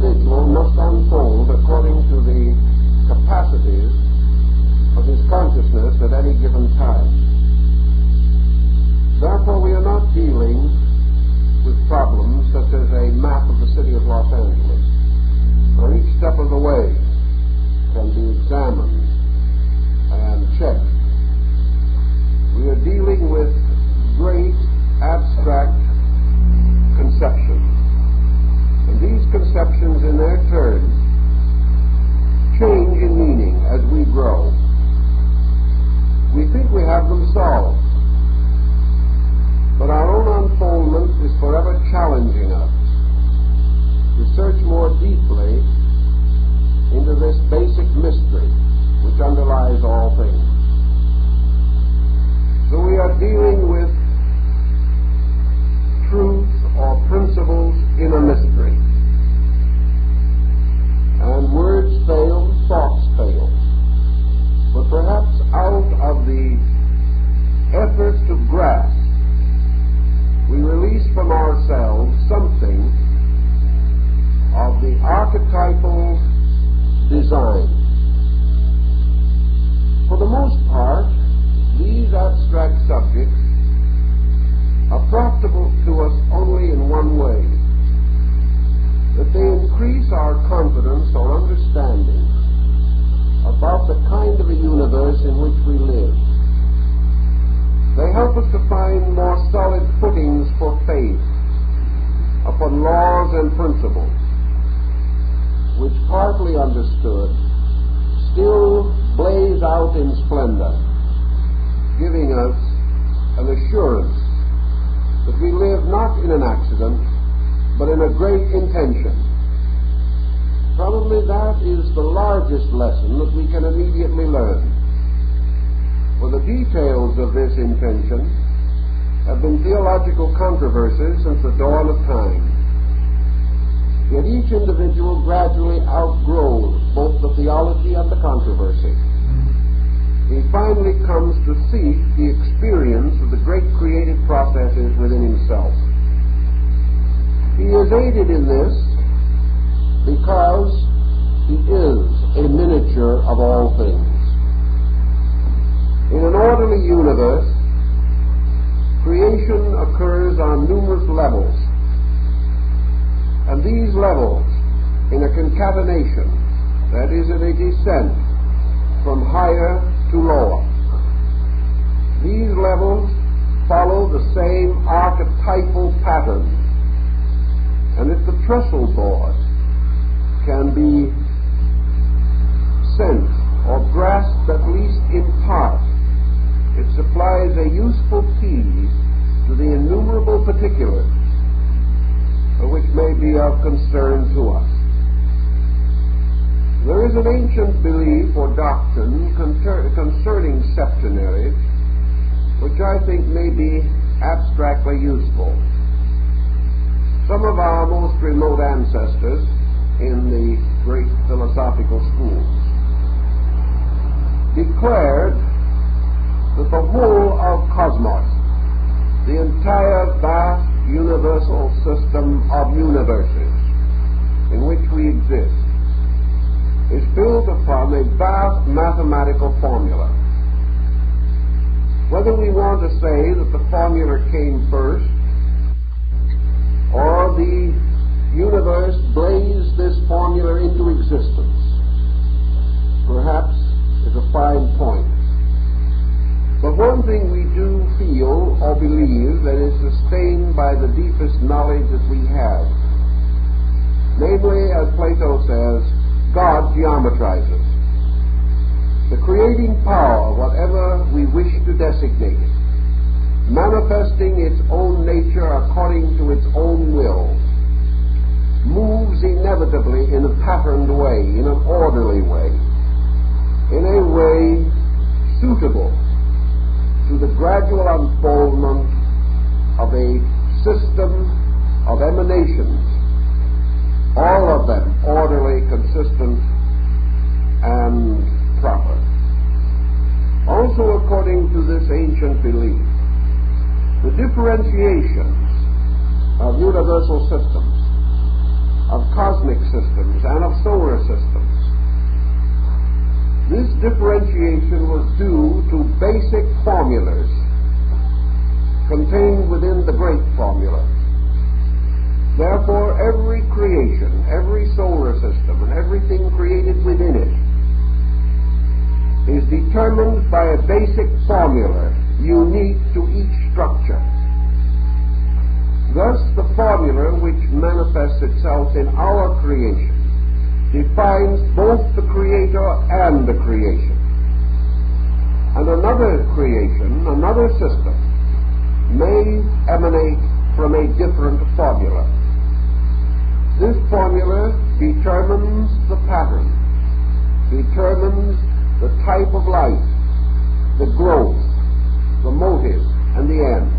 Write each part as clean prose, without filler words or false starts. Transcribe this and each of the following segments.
individual must unfold according to the capacities of his consciousness at any given time. Therefore, we are not dealing with problems such as a map of the city of Los Angeles, where each step of the way can be examined and checked. We are dealing with great abstract conceptions. And these conceptions in their turn change in meaning as we grow. We think we have them solved, but our own unfoldment is forever challenging us to search more deeply into this basic mystery which underlies all things. So we are dealing with truth or principles in a mystery. And words fail, thoughts fail. But perhaps out of the effort to grasp, we release from ourselves something of the archetypal design. For the most part, these abstract subjects are profitable to us only in one way, that they increase our confidence or understanding about the kind of a universe in which we live. They help us to find more solid footings for faith upon laws and principles, which, partly understood, still blaze out in splendor, giving us an assurance that we live not in an accident, but in a great intention. Probably that is the largest lesson that we can immediately learn. For the details of this intention have been theological controversies since the dawn of time. Yet each individual gradually outgrows both the theology and the controversy. He finally comes to seek the experience of the great creative processes within himself. He is aided in this because he is a miniature of all things. In an orderly universe, creation occurs on numerous levels, and these levels, in a concatenation, that is, in a descent from higher to lower, these levels follow the same archetypal pattern, and if the trestle board can be sensed or grasped at least in part, it supplies a useful key to the innumerable particulars which may be of concern to us. There is an ancient belief or doctrine concerning septenaries which I think may be abstractly useful. Some of our most remote ancestors in the great philosophical schools declared that the whole of cosmos, the entire vast universal system of universes in which we exist, is built upon a vast mathematical formula. Whether we want to say that the formula came first, or the universe blazed this formula into existence, perhaps is a fine point. But one thing we do feel or believe that is sustained by the deepest knowledge that we have, namely, as Plato says, God geometrizes. The creating power, whatever we wish to designate it, manifesting its own nature according to its own will, moves inevitably in a patterned way, in an orderly way, in a way suitable to the gradual unfoldment of a system of emanations, all of them orderly, consistent, and proper. Also, according to this ancient belief, the differentiations of universal systems of cosmic systems and of solar systems. This differentiation was due to basic formulas contained within the great formula. Therefore, every creation, every solar system, and everything created within it is determined by a basic formula unique to each structure. Thus, the formula which manifests itself in our creation defines both the Creator and the creation. And another creation, another system, may emanate from a different formula. This formula determines the pattern, determines the type of life, the growth, the motive, and the end.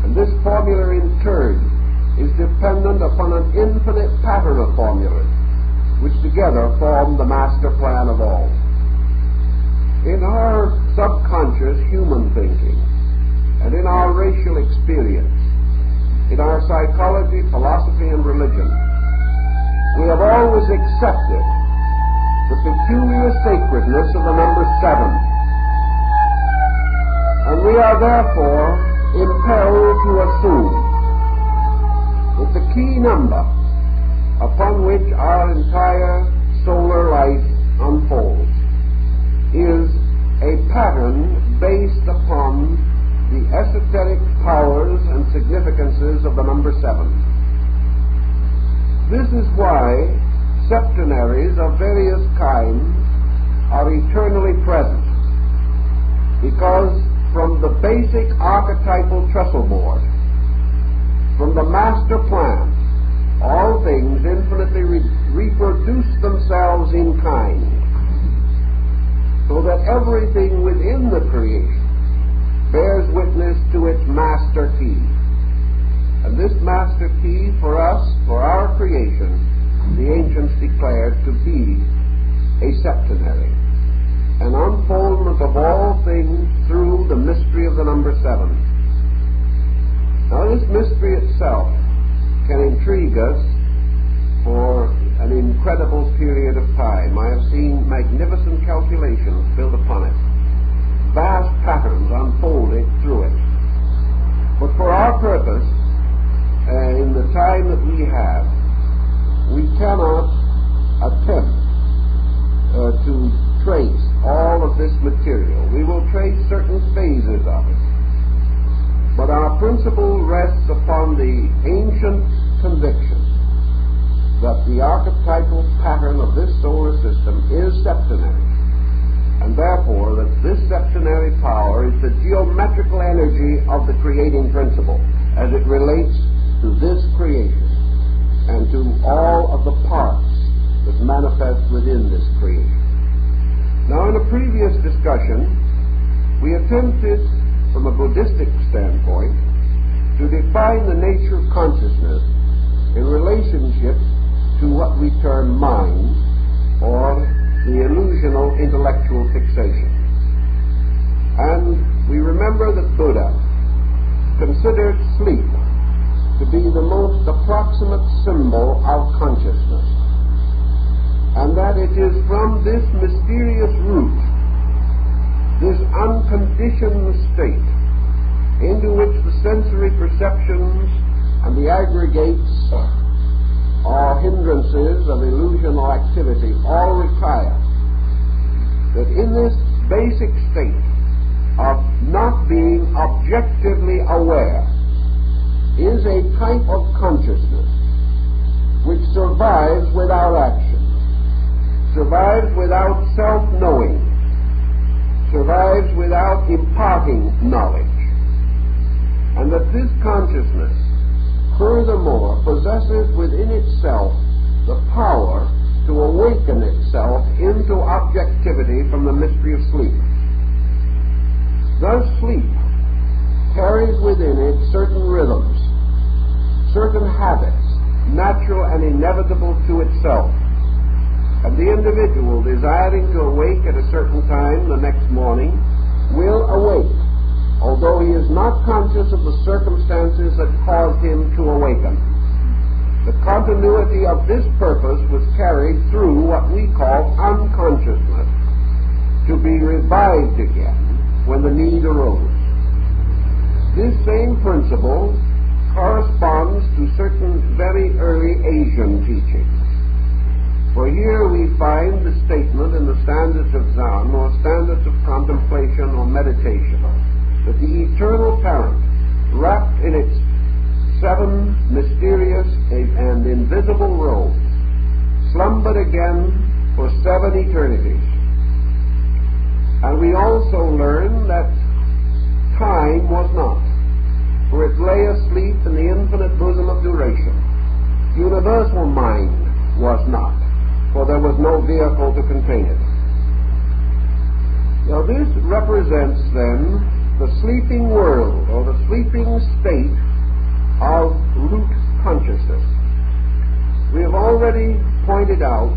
And this formula in turn is dependent upon an infinite pattern of formulas which together form the master plan of all. In our subconscious human thinking and in our racial experience, in our psychology, philosophy, and religion, we have always accepted the peculiar sacredness of the number 7. And we are therefore impelled to assume that the key number upon which our entire solar life unfolds is a pattern based upon the esoteric powers and significances of the number 7. This is why septenaries of various kinds are eternally present, because from the basic archetypal trestle board, from the master plan, all things infinitely reproduce themselves in kind, so that everything within the creation bears witness to its master key. And this master key for us, for our creation, the ancients declared to be a septenary, an unfoldment of all things through the mystery of the number 7. Now this mystery itself can intrigue us for an incredible period of time. I have seen magnificent calculations built upon it, vast patterns unfolded through it. But for our purpose, in the time that we have, we cannot attempt to trace all of this material. We will trace certain phases of it. But our principle rests upon the ancient conviction that the archetypal pattern of this solar system is septenary, and therefore that this septenary power is the geometrical energy of the creating principle as it relates to this creation and to all of the parts that manifest within this creation. Now, in a previous discussion, we attempted, from a Buddhistic standpoint, to define the nature of consciousness in relationship to what we term mind, or the illusional intellectual fixation. And we remember that Buddha considered sleep to be the most approximate symbol of consciousness, and that it is from this mysterious root, this unconditioned state, into which the sensory perceptions and the aggregates or hindrances of illusional activity all retire, that in this basic state of not being objectively aware is a type of consciousness which survives without action, survives without self-knowing, survives without imparting knowledge, and that this consciousness furthermore possesses within itself the power to awaken itself into objectivity from the mystery of sleep. Thus sleep carries within it certain rhythms, certain habits, natural and inevitable to itself, and the individual desiring to awake at a certain time the next morning will awake, although he is not conscious of the circumstances that caused him to awaken. the continuity of this purpose was carried through what we call unconsciousness, to be revived again when the need arose. This same principle corresponds to certain very early Asian teachings. For here we find the statement in the standards of Zen, or standards of contemplation or meditation, that the eternal parent, wrapped in its 7 mysterious and invisible robes, slumbered again for 7 eternities. And we also learn that time was not, for it lay asleep in the infinite bosom of duration. Universal mind was not, for there was no vehicle to contain it. Now this represents then the sleeping world, or the sleeping state of root consciousness. We have already pointed out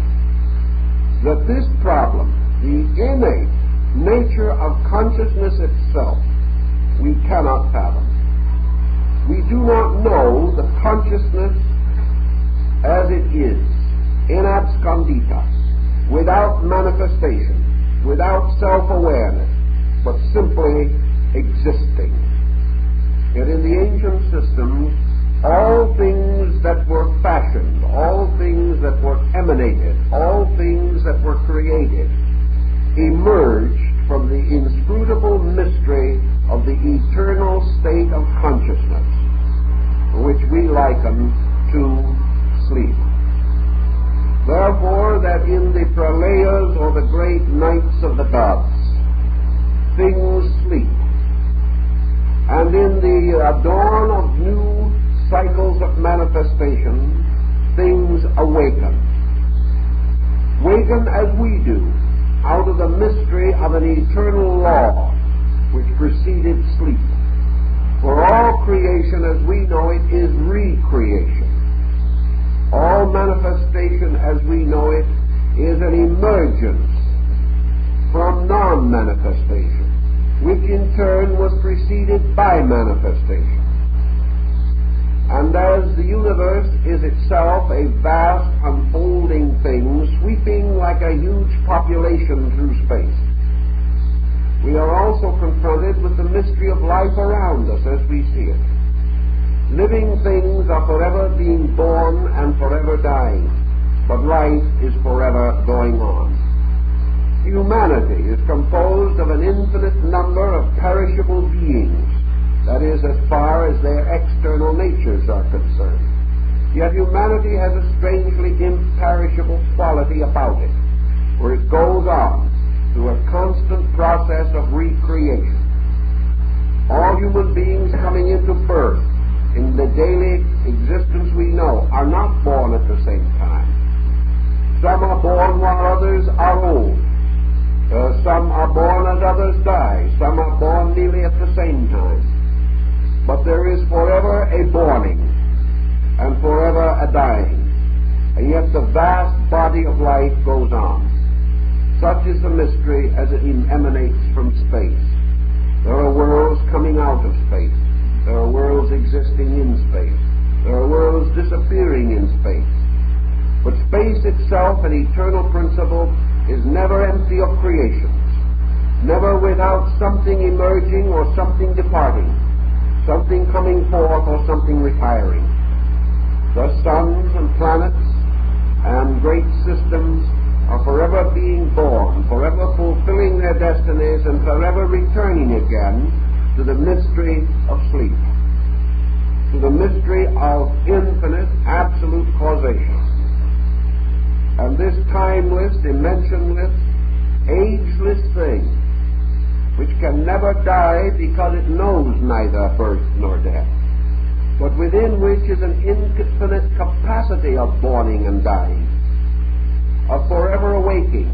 that this problem, the innate nature of consciousness itself, we cannot fathom. We do not know the consciousness as it is, in abscondita, without manifestation, without self-awareness, but simply existing. Yet in the ancient systems, all things that were fashioned, all things that were emanated, all things that were created, emerged from the inscrutable mystery of the eternal state of consciousness, which we liken to sleep. Therefore, that in the pralayas, or the great nights of the gods, things sleep, and in the dawn of new cycles of manifestation, things awaken. Waken as we do, out of the mystery of an eternal law which preceded sleep. For all creation as we know it is recreation. All manifestation as we know it is an emergence from non-manifestation, which in turn was preceded by manifestation. And as the universe is itself a vast unfolding thing, sweeping like a huge population through space, we are also confronted with the mystery of life around us as we see it. Living things are forever being born and forever dying, but life is forever going on. Humanity is composed of an infinite number of perishable beings, that is, as far as their external natures are concerned. Yet humanity has a strangely imperishable quality about it, where it goes on through a constant process of recreation. All human beings coming into birth in the daily existence we know are not born at the same time. Some are born while others are old. Some are born as others die. Some are born nearly at the same time. But there is forever a borning and forever a dying. And yet the vast body of life goes on. Such is the mystery as it emanates from space. There are worlds coming out of space. There are worlds existing in space. There are worlds disappearing in space. But space itself, an eternal principle, is never empty of creations, never without something emerging or something departing, something coming forth or something retiring. The suns and planets and great systems are forever being born, forever fulfilling their destinies, and forever returning again to the mystery of sleep, to the mystery of infinite, absolute causation. And this timeless, dimensionless, ageless thing, which can never die because it knows neither birth nor death, but within which is an infinite capacity of borning and dying, of forever awaking,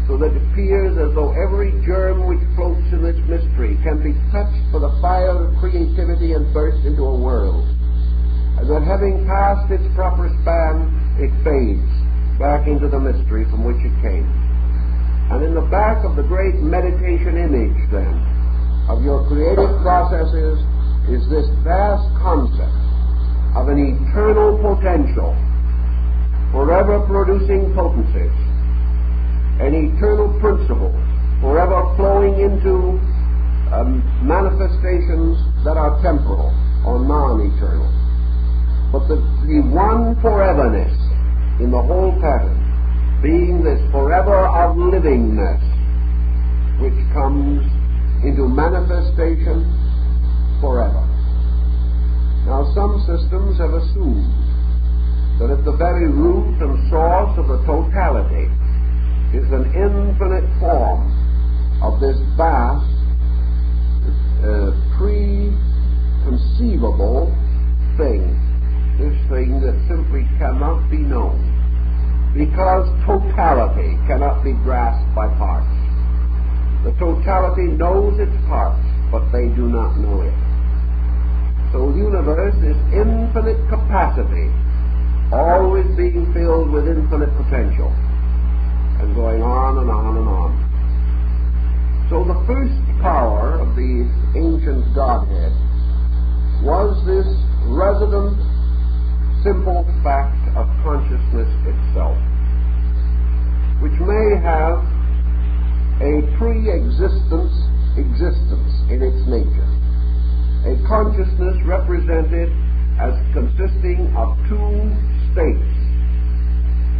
so that it appears as though every germ which floats in this mystery can be touched by the fire of creativity and burst into a world, and that having passed its proper span, it fades back into the mystery from which it came. And in the back of the great meditation image, then, of your creative processes is this vast concept of an eternal potential, forever producing potencies, an eternal principle, forever flowing into manifestations that are temporal or non-eternal. But the one foreverness in the whole pattern being this forever of livingness, which comes into manifestation forever. Now, some systems have assumed that at the very root and source of the totality is an infinite form of this vast, preconceivable thing, this thing that simply cannot be known, because totality cannot be grasped by parts. The totality knows its parts, but they do not know it. So the universe is infinite capacity, always being filled with infinite potential, and going on and on and on. So the first power of the ancient Godhead was this resident, simple fact of consciousness itself, which may have a pre-existence existence in its nature, a consciousness represented as consisting of two states,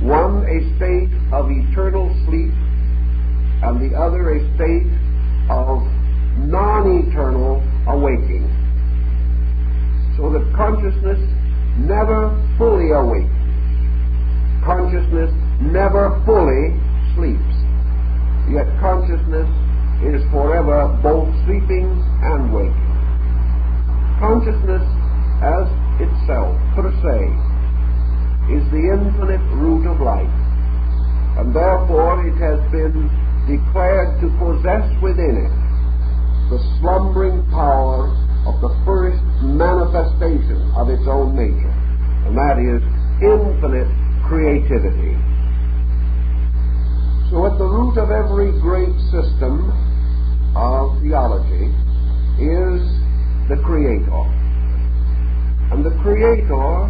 one a state of eternal sleep and the other a state of non-eternal awaking, so that consciousness never fully awakes, consciousness never fully sleeps, yet consciousness is forever both sleeping and waking. Consciousness as itself, per se, is the infinite root of life, and therefore it has been declared to possess within it the slumbering power of the first manifestation of its own nature, and that is infinite creativity. So at the root of every great system of theology is the Creator. And the Creator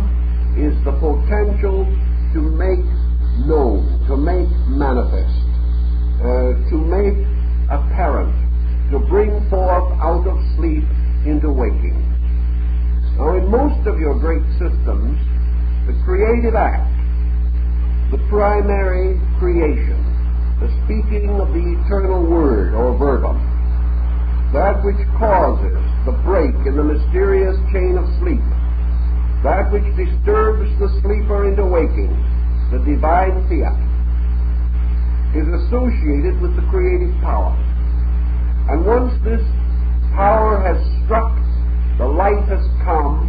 is the potential to make known, to make manifest, to make apparent, to bring forth out of sleep into waking. Now, in most of your great systems, the creative act, the primary creation, the speaking of the eternal word or verbum, that which causes the break in the mysterious chain of sleep, that which disturbs the sleeper into waking, the divine fiat, is associated with the creative power. And once this power has struck, the light has come,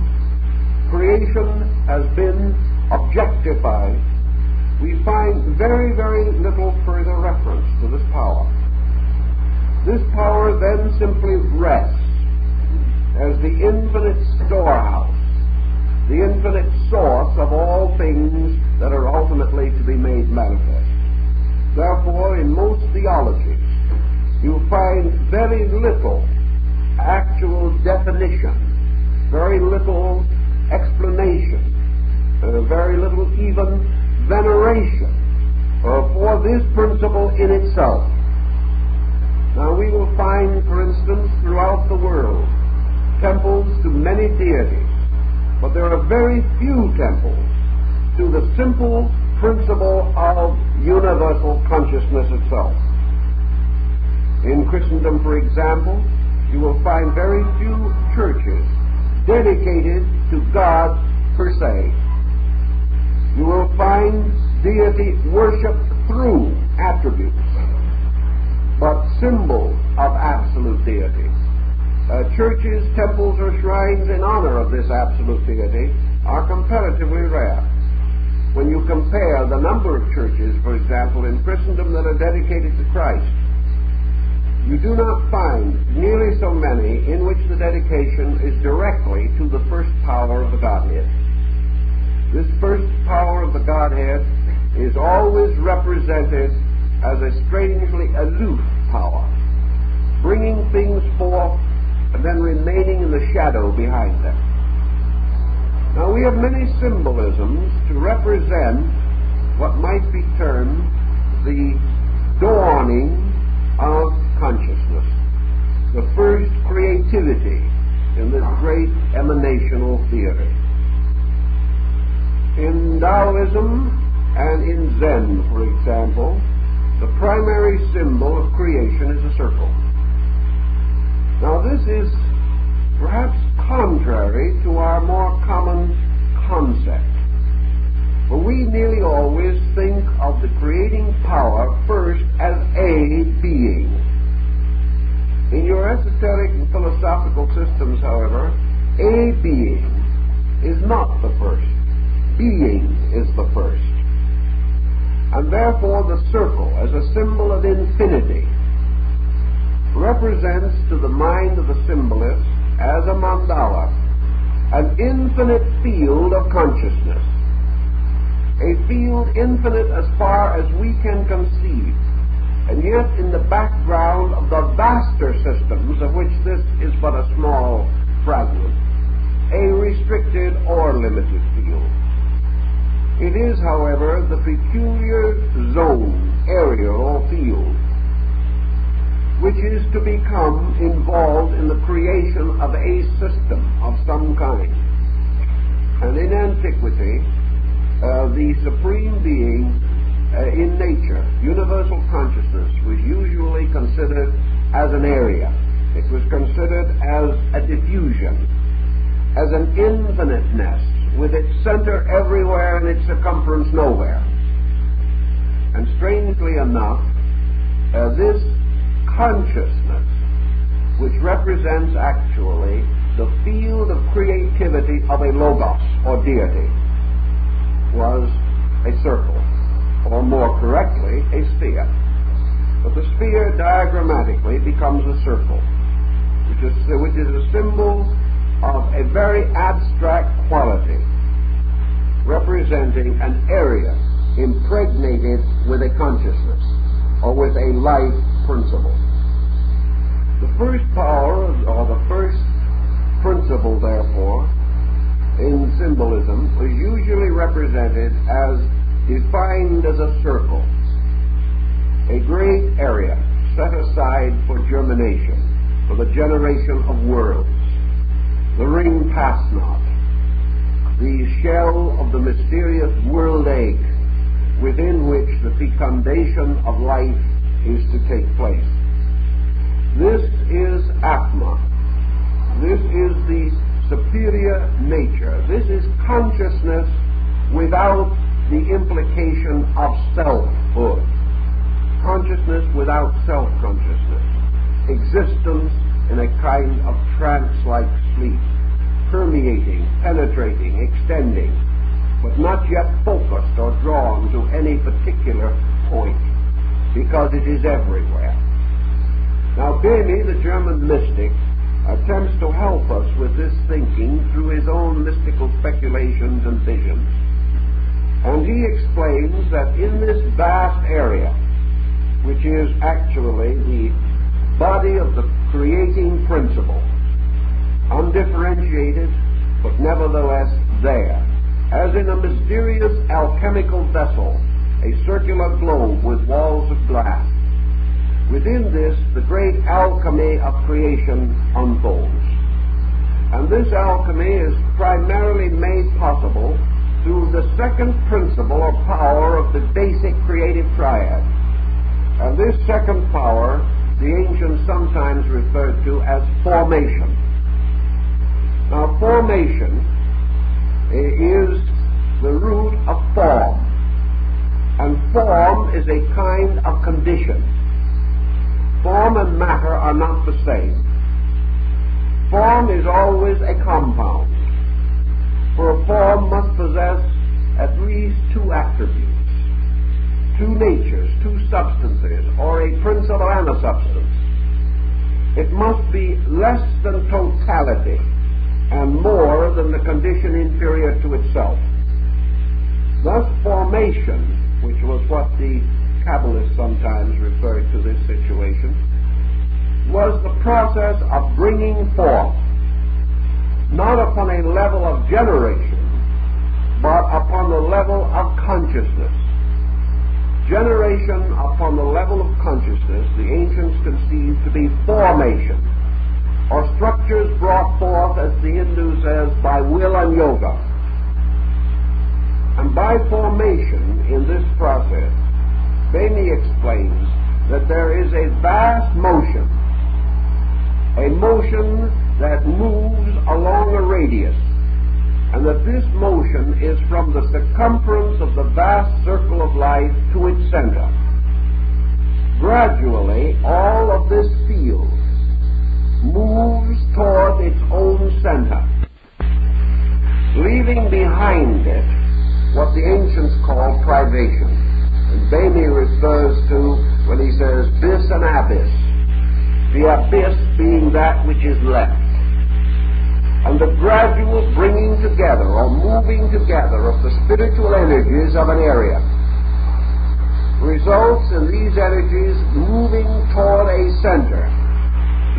creation has been objectified, we find very, very little further reference to this power. This power then simply rests as the infinite storehouse, the infinite source of all things that are ultimately to be made manifest. Therefore, in most theologies, you find very little actual definition, very little explanation, very little even veneration for this principle in itself. Now, we will find, for instance, throughout the world, temples to many deities, but there are very few temples to the simple principle of universal consciousness itself. In Christendom, for example, you will find very few churches dedicated to God per se. You will find deity worshipped through attributes, but symbols of absolute deity. Churches, temples, or shrines in honor of this absolute deity are comparatively rare. When you compare the number of churches, for example, in Christendom that are dedicated to Christ, you do not find nearly so many in which the dedication is directly to the first power of the Godhead. This first power of the Godhead is always represented as a strangely aloof power, bringing things forth and then remaining in the shadow behind them. Now, we have many symbolisms to represent what might be termed the dawning of consciousness, the first creativity in this great emanational theater. In Taoism and in Zen, for example, the primary symbol of creation is a circle. Now, this is perhaps contrary to our more common concept, for we nearly always think of the creating power first as a being. In your esoteric and philosophical systems, however, a being is not the first. Being is the first. And therefore the circle, as a symbol of infinity, represents to the mind of the symbolist, as a mandala, an infinite field of consciousness, a field infinite as far as we can conceive, and yet in the background of the vaster systems of which this is but a small fragment, a restricted or limited field. It is, however, the peculiar zone, area, or field which is to become involved in the creation of a system of some kind. And in antiquity, the supreme being in nature, universal consciousness, was usually considered as an area. It was considered as a diffusion, as an infiniteness, with its center everywhere and its circumference nowhere. And strangely enough, this consciousness, which represents actually the field of creativity of a logos, or deity, was a circle, or more correctly, a sphere. But the sphere diagrammatically becomes a circle, which is a symbol of a very abstract quality, representing an area impregnated with a consciousness, or with a life principle. The first power, or the first principle, therefore, in symbolism, was usually represented as defined as a circle, a great area set aside for germination, for the generation of worlds, the ring pass not, the shell of the mysterious world egg within which the fecundation of life is to take place. This is Atma. This is the superior nature. This is consciousness without the implication of selfhood. Consciousness without self-consciousness. Existence in a kind of trance-like sleep, permeating, penetrating, extending, but not yet focused or drawn to any particular point, because it is everywhere. Now, Böhme, the German mystic, attempts to help us with this thinking through his own mystical speculations and visions. And he explains that in this vast area, which is actually the body of the creating principle, undifferentiated, but nevertheless there, as in a mysterious alchemical vessel, a circular globe with walls of glass. Within this, the great alchemy of creation unfolds. And this alchemy is primarily made possible through the second principle or power of the basic creative triad. And this second power, the ancients sometimes referred to as formation. Now, formation is the root of form. And form is a kind of condition. Form and matter are not the same. Form is always a compound, for a form must possess at least two attributes, two natures, two substances, or a principle and a substance. It must be less than totality and more than the condition inferior to itself. Thus, formation, which was what the Kabbalists sometimes referred to this situation, was the process of bringing forth, not upon a level of generation, but upon the level of consciousness. Generation upon the level of consciousness the ancients conceived to be formation, or structures brought forth, as the Hindu says, by will and yoga. And by formation in this process, Promienie explains that there is a vast motion, a motion that moves along a radius, and that this motion is from the circumference of the vast circle of life to its center. Gradually, all of this field moves toward its own center, leaving behind it what the ancients call privation. And Promienie refers to when he says bis and abyss, the abyss being that which is left. And the gradual bringing together or moving together of the spiritual energies of an area results in these energies moving toward a center,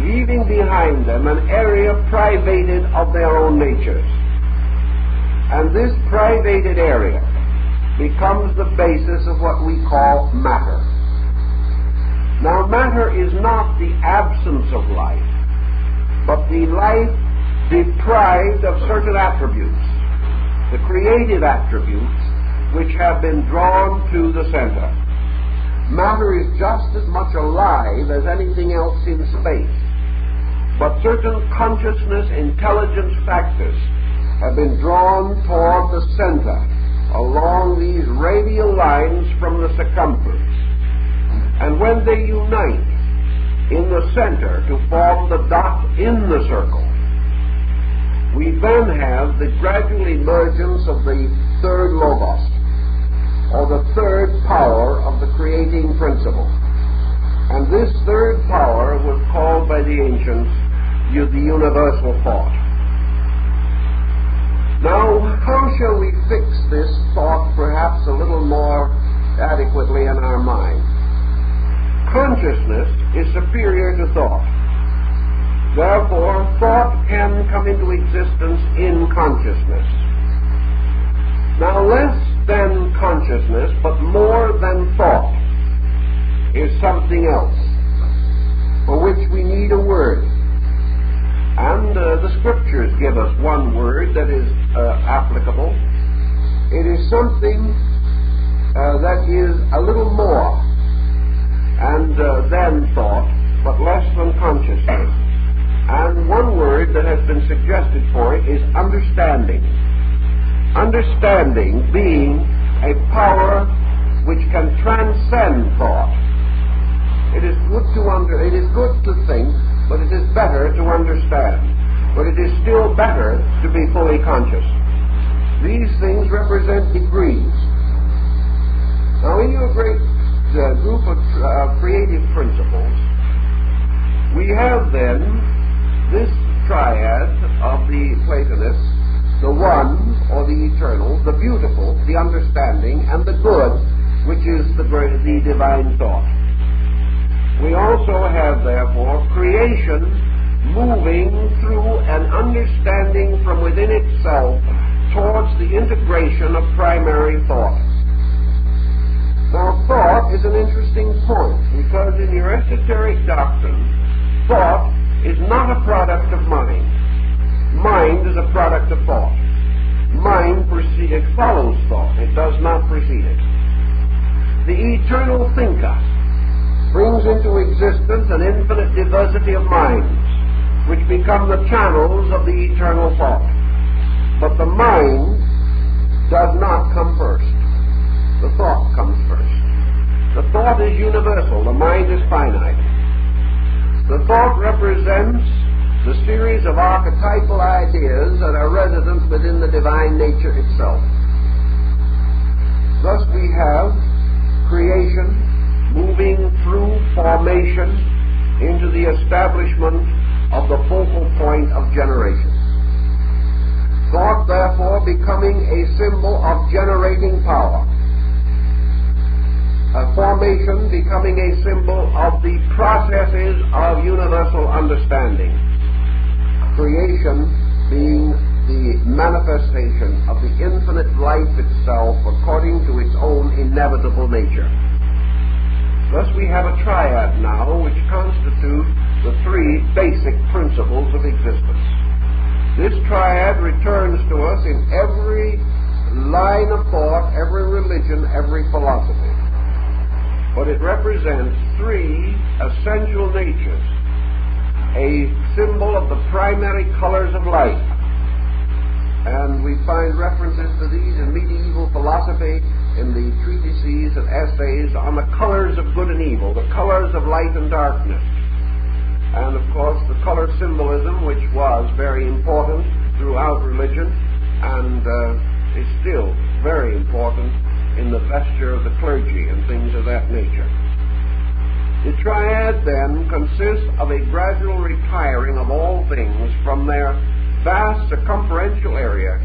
leaving behind them an area privated of their own natures. And this privated area becomes the basis of what we call matter. Now, matter is not the absence of life, but the life deprived of certain attributes, the creative attributes which have been drawn to the center. Matter is just as much alive as anything else in space, but certain consciousness intelligence factors have been drawn toward the center along these radial lines from the circumference. And when they unite in the center to form the dot in the circle, we then have the gradual emergence of the third logos, or the third power of the creating principle. And this third power was called by the ancients the universal thought. Now, how shall we fix this thought perhaps a little more adequately in our mind? Consciousness is superior to thought. Therefore, thought can come into existence in consciousness. Now, less than consciousness, but more than thought, is something else, for which we need a word. And the Scriptures give us one word that is applicable. It is something that is a little more and than thought, but less than consciousness. And one word that has been suggested for it is understanding. Understanding being a power which can transcend thought. It is good to think, but it is better to understand. But it is still better to be fully conscious. These things represent degrees. Now, in your great group of creative principles, we have then this triad of the Platonists, the one, or the eternal, the beautiful, the understanding, and the good, which is the divine thought. We also have, therefore, creation moving through an understanding from within itself towards the integration of primary thought. Now, thought is an interesting point, because in your esoteric doctrine, thought is not a product of mind. Mind is a product of thought. Mind follows thought. It does not precede it. The eternal thinker brings into existence an infinite diversity of minds, which become the channels of the eternal thought. But the mind does not come first. The thought comes first. The thought is universal. The mind is finite. The thought represents the series of archetypal ideas that are resident within the divine nature itself. Thus we have creation moving through formation into the establishment of the focal point of generation. Thought, therefore, becoming a symbol of generating power. Formation becoming a symbol of the processes of universal understanding. Creation being the manifestation of the infinite life itself according to its own inevitable nature. Thus we have a triad now which constitute the three basic principles of existence. This triad returns to us in every line of thought, every religion, every philosophy. But it represents three essential natures, a symbol of the primary colors of life. And we find references to these in medieval philosophy, in the treatises and essays on the colors of good and evil, the colors of light and darkness. And of course the color symbolism, which was very important throughout religion and is still very important in the vesture of the clergy and things of that nature. The triad then consists of a gradual retiring of all things from their vast circumferential area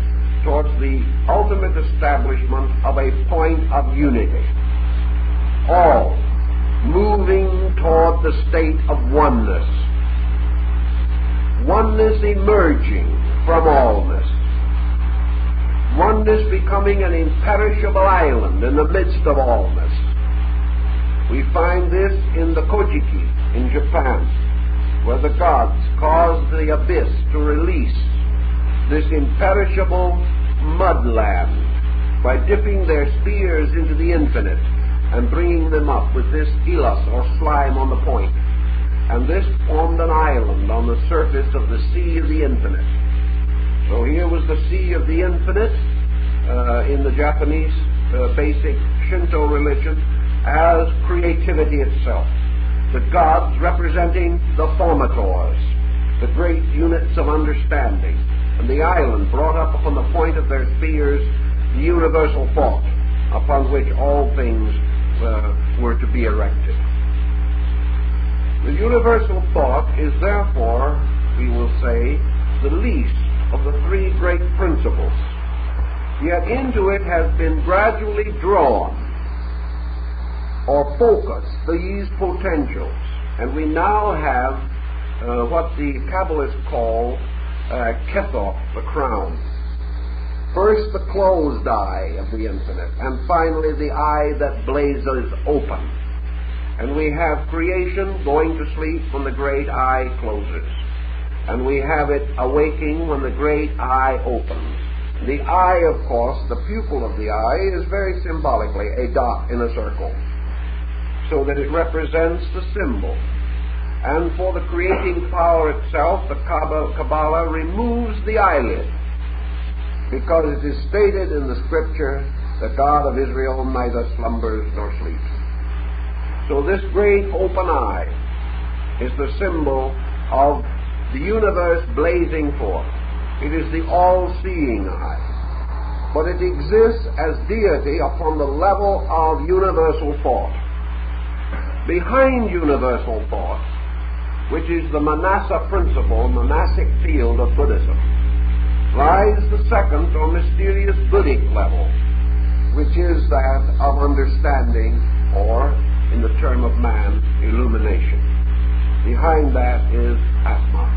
towards the ultimate establishment of a point of unity, all moving toward the state of oneness, oneness emerging from allness, oneness becoming an imperishable island in the midst of allness. We find this in the Kojiki in Japan, where the gods caused the abyss to release this imperishable mudland by dipping their spears into the infinite and bringing them up with this ilas or slime on the point. And this formed an island on the surface of the sea of the infinite. So here was the sea of the infinite in the Japanese basic Shinto religion as creativity itself. The gods representing the formators, the great units of understanding, and the island brought up upon the point of their spears the universal thought upon which all things were to be erected. The universal thought is therefore, we will say, the least of the three great principles. Yet into it has been gradually drawn or focused these potentials. And we now have what the Kabbalists call Kethoth, the crown. First the closed eye of the infinite, and finally the eye that blazes open. And we have creation going to sleep when the great eye closes. And we have it awaking when the great eye opens. The eye, of course, the pupil of the eye, is very symbolically a dot in a circle, so that it represents the symbol. And for the creating power itself, the Kabbalah removes the eyelid, because it is stated in the Scripture, the God of Israel neither slumbers nor sleeps. So this great open eye is the symbol of the universe blazing forth. It is the all-seeing eye. But it exists as deity upon the level of universal thought. Behind universal thought, which is the Manasa principle, monastic field of Buddhism, lies the second or mysterious Buddhic level, which is that of understanding, or, in the term of man, illumination. Behind that is Atma,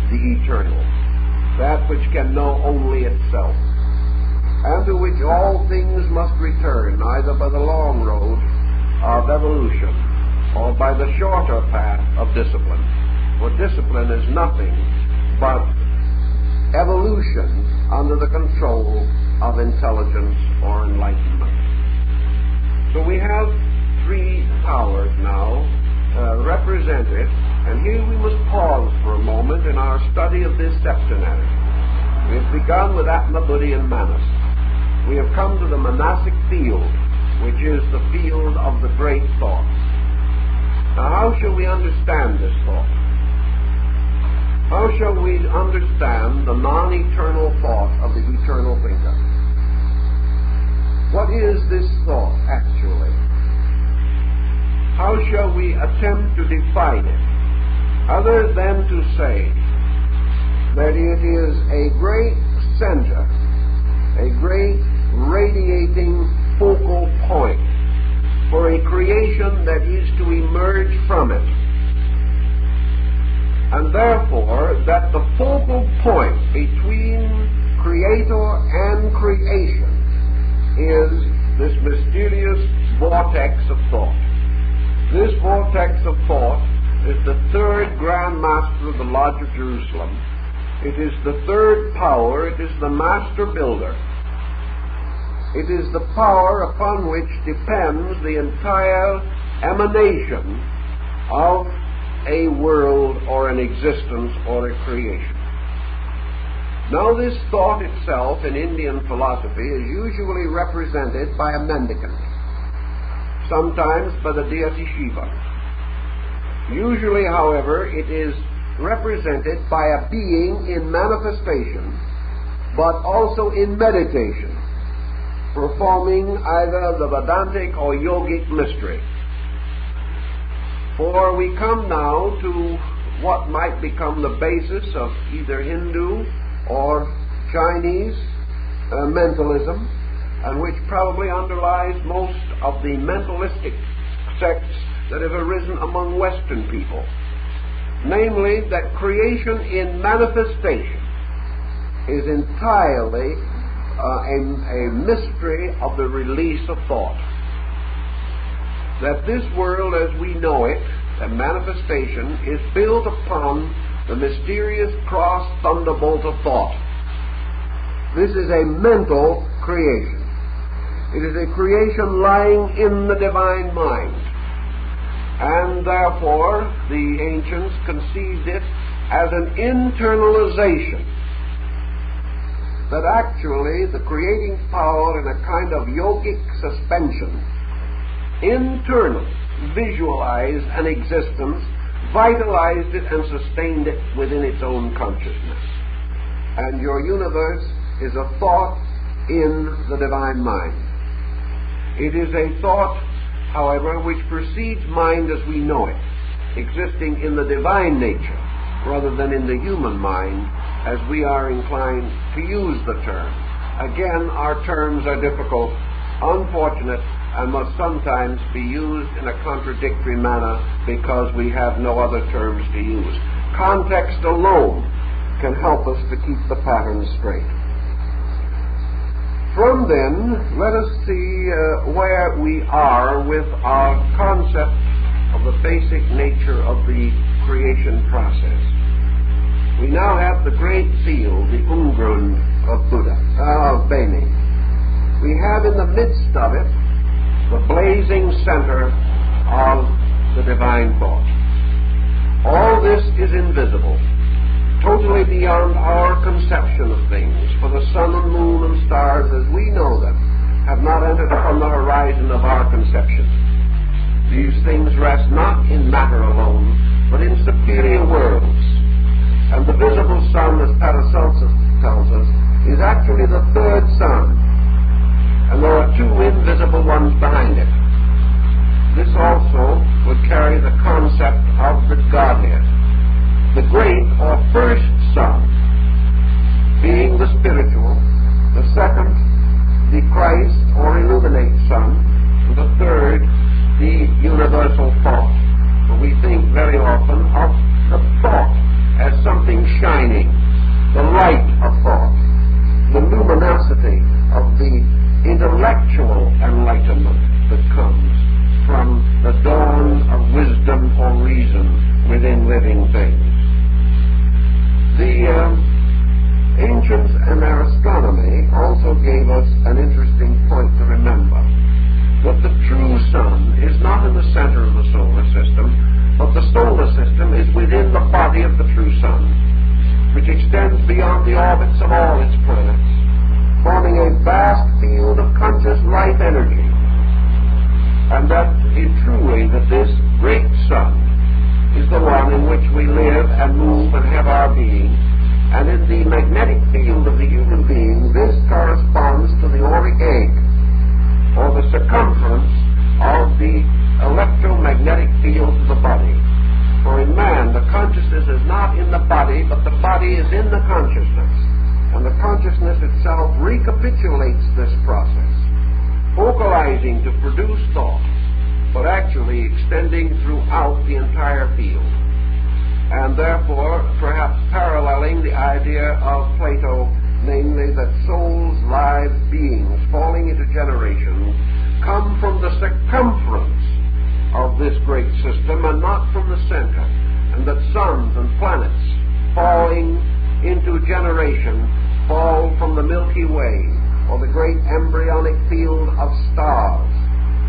the eternal, that which can know only itself, and to which all things must return, either by the long road of evolution or by the shorter path of discipline. For discipline is nothing but evolution under the control of intelligence or enlightenment. So we have three powers now represented, and here we must pause for a moment in our study of this septenary. We have begun with Atma, Buddhi, and Manas. We have come to the monastic field, which is the field of the great thought. Now, how shall we understand this thought? How shall we understand the non-eternal thought of the eternal thinker? What is this thought, actually? How shall we attempt to define it, other than to say that it is a great center, a great radiating focal point for a creation that is to emerge from it? and therefore that the focal point between Creator and creation is this mysterious vortex of thought. This vortex of thought is the third Grand Master of the Lodge of Jerusalem. It is the third power. It is the master builder. It is the power upon which depends the entire emanation of a world or an existence or a creation. Now, this thought itself in Indian philosophy is usually represented by a mendicant, sometimes by the deity Shiva. Usually, however, it is represented by a being in manifestation, but also in meditation, performing either the Vedantic or yogic mystery. For we come now to what might become the basis of either Hindu or Chinese mentalism, and which probably underlies most of the mentalistic sects that have arisen among Western people, namely that creation in manifestation is entirely a mystery of the release of thought. That this world as we know it, a manifestation, is built upon the mysterious cross thunderbolt of thought. This is a mental creation. It is a creation lying in the divine mind. And therefore, the ancients conceived it as an internalization. That actually the creating power in a kind of yogic suspension internal visualized an existence, vitalized it, and sustained it within its own consciousness. And your universe is a thought in the divine mind. It is a thought, however, which precedes mind as we know it, existing in the divine nature rather than in the human mind as we are inclined to use the term. Again, our terms are difficult, unfortunate, and must sometimes be used in a contradictory manner because we have no other terms to use. Context alone can help us to keep the pattern straight. From then, let us see where we are with our concept of the basic nature of the creation process. We now have the great seal, the Umgrund of Beni. We have in the midst of it the blazing center of the divine thought. All this is invisible, totally beyond our conception of things, for the sun and moon and stars as we know them have not entered upon the horizon of our conception. These things rest not in matter alone, but in superior worlds. And the visible sun, as Paracelsus tells us, is actually the third sun, and there are two invisible ones behind it. This also would carry the concept of the Godhead. The great or first sun being the spiritual, the second the Christ or illuminate sun, and the third the universal thought. For we think very often of the thought as something shining, the light of thought, the luminosity of the intellectual enlightenment that comes from the dawn of wisdom or reason within living things. The ancients in their astronomy also gave us an interesting point to remember, that the true sun is not in the center of the solar system, but the solar system is within the body of the true sun, which extends beyond the orbits of all its planets, forming a vast field of conscious life energy. And that is truly that this great sun is the one in which we live and move and have our being. And in the magnetic field of the human being, this corresponds to the auric egg, or the circumference of the electromagnetic field of the body. For in man, the consciousness is not in the body, but the body is in the consciousness. And the consciousness itself recapitulates this process, focalizing to produce thought, but actually extending throughout the entire field. and therefore perhaps paralleling the idea of Plato, namely that souls, live beings, falling into generations, come from the circumference of this great system and not from the center, and that suns and planets falling into generation fall from the Milky Way, or the great embryonic field of stars,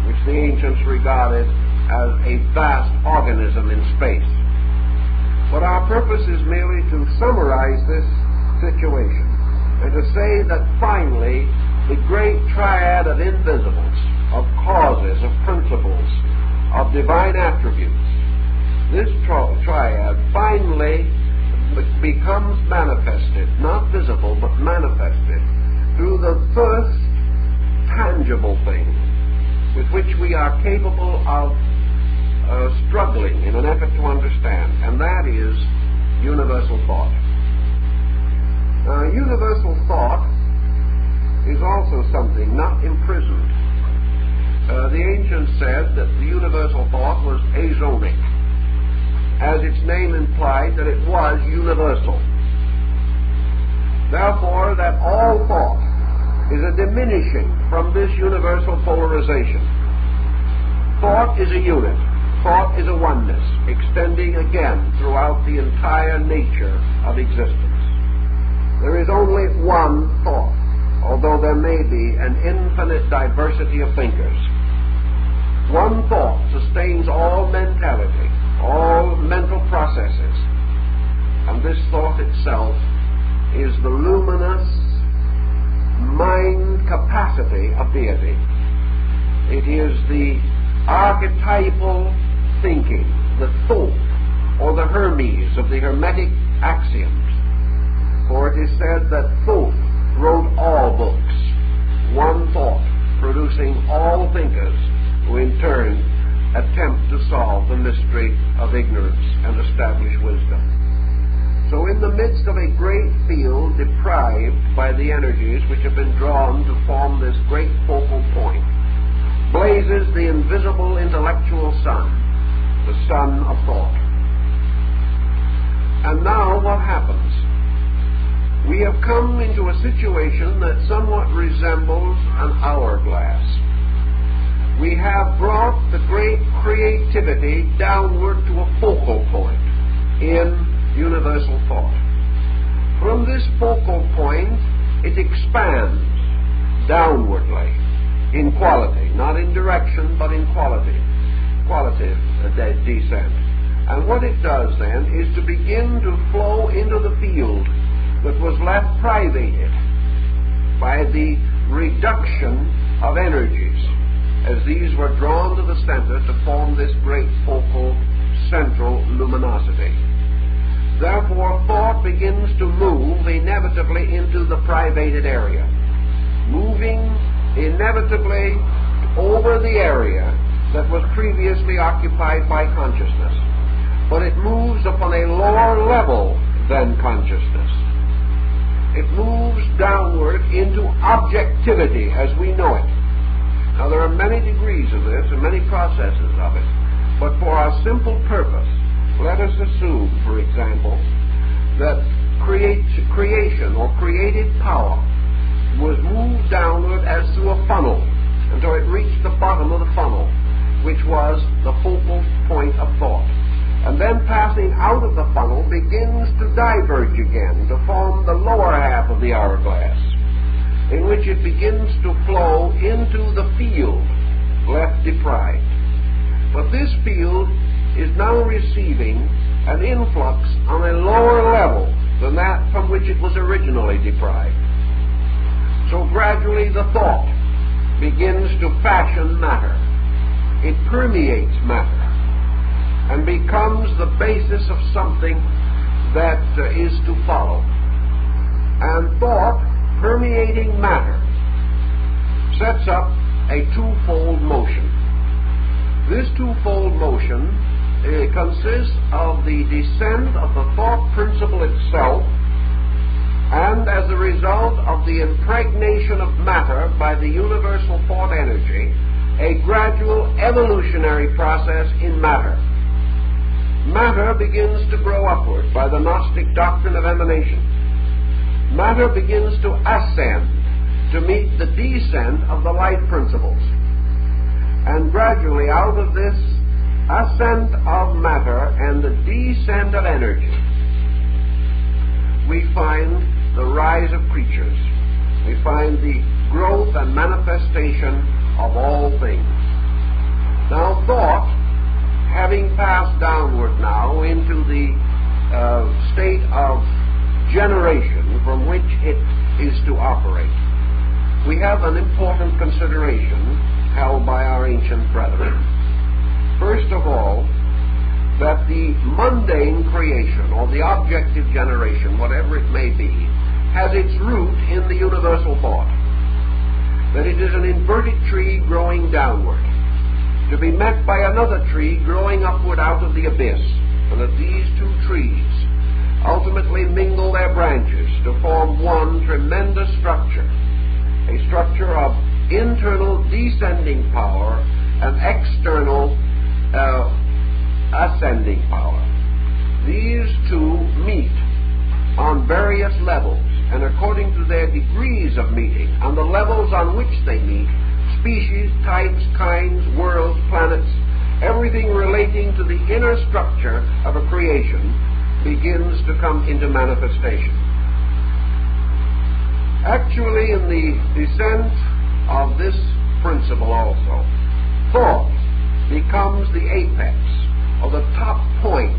which the ancients regarded as a vast organism in space. But our purpose is merely to summarize this situation and to say that finally the great triad of invisibles, of causes, of principles, of divine attributes, this triad finally becomes manifested, not visible but manifested, through the first tangible thing with which we are capable of struggling in an effort to understand, and that is universal thought. Universal thought is also something not imprisoned. The ancients said that the universal thought was azonic, as its name implied that it was universal. Therefore, that all thought is a diminishing from this universal polarization. Thought is a unit. Thought is a oneness, extending again throughout the entire nature of existence. There is only one thought, although there may be an infinite diversity of thinkers. One thought sustains all mentality, all mental processes, and this thought itself is the luminous mind capacity of deity. It is the archetypal thinking, the thought, or the Hermes of the Hermetic axioms. For it is said that thought wrote all books, one thought producing all thinkers who in turn attempt to solve the mystery of ignorance and establish wisdom. So in the midst of a great field deprived by the energies which have been drawn to form this great focal point, blazes the invisible intellectual sun, the sun of thought. And now what happens? We have come into a situation that somewhat resembles an hourglass. We have brought the great creativity downward to a focal point in universal thought. From this focal point, it expands downwardly in quality, not in direction, but in quality, qualitative descent. And what it does then is to begin to flow into the field that was left privated by the reduction of energies, as these were drawn to the center to form this great focal central luminosity. Therefore, thought begins to move inevitably into the privated area, moving inevitably over the area that was previously occupied by consciousness. But it moves upon a lower level than consciousness. It moves downward into objectivity as we know it. Now, there are many degrees of this and many processes of it, but for our simple purpose, let us assume, for example, that creation or creative power was moved downward as through a funnel until it reached the bottom of the funnel, which was the focal point of thought. And then passing out of the funnel begins to diverge again to form the lower half of the hourglass, in which it begins to flow into the field left deprived. But this field is now receiving an influx on a lower level than that from which it was originally deprived. So gradually the thought begins to fashion matter. It permeates matter and becomes the basis of something that is to follow. And thought, permeating matter, sets up a twofold motion. This twofold motion consists of the descent of the thought principle itself, and as a result of the impregnation of matter by the universal thought energy, a gradual evolutionary process in matter. matter begins to grow upward by the Gnostic doctrine of emanation. Matter begins to ascend to meet the descent of the life principles. And gradually out of this ascent of matter and the descent of energy, we find the rise of creatures. We find the growth and manifestation of all things. Now thought, having passed downward now into the state of generation from which it is to operate, we have an important consideration held by our ancient brethren. First of all, that the mundane creation, or the objective generation, whatever it may be, has its root in the universal thought. That it is an inverted tree growing downward, to be met by another tree growing upward out of the abyss, and that these two trees ultimately mingle their branches to form one tremendous structure, a structure of internal descending power and external ascending power. These two meet on various levels, and according to their degrees of meeting, on the levels on which they meet, species, types, kinds, worlds, planets, everything relating to the inner structure of a creation begins to come into manifestation. Actually, in the descent of this principle also, thought becomes the apex, or the top point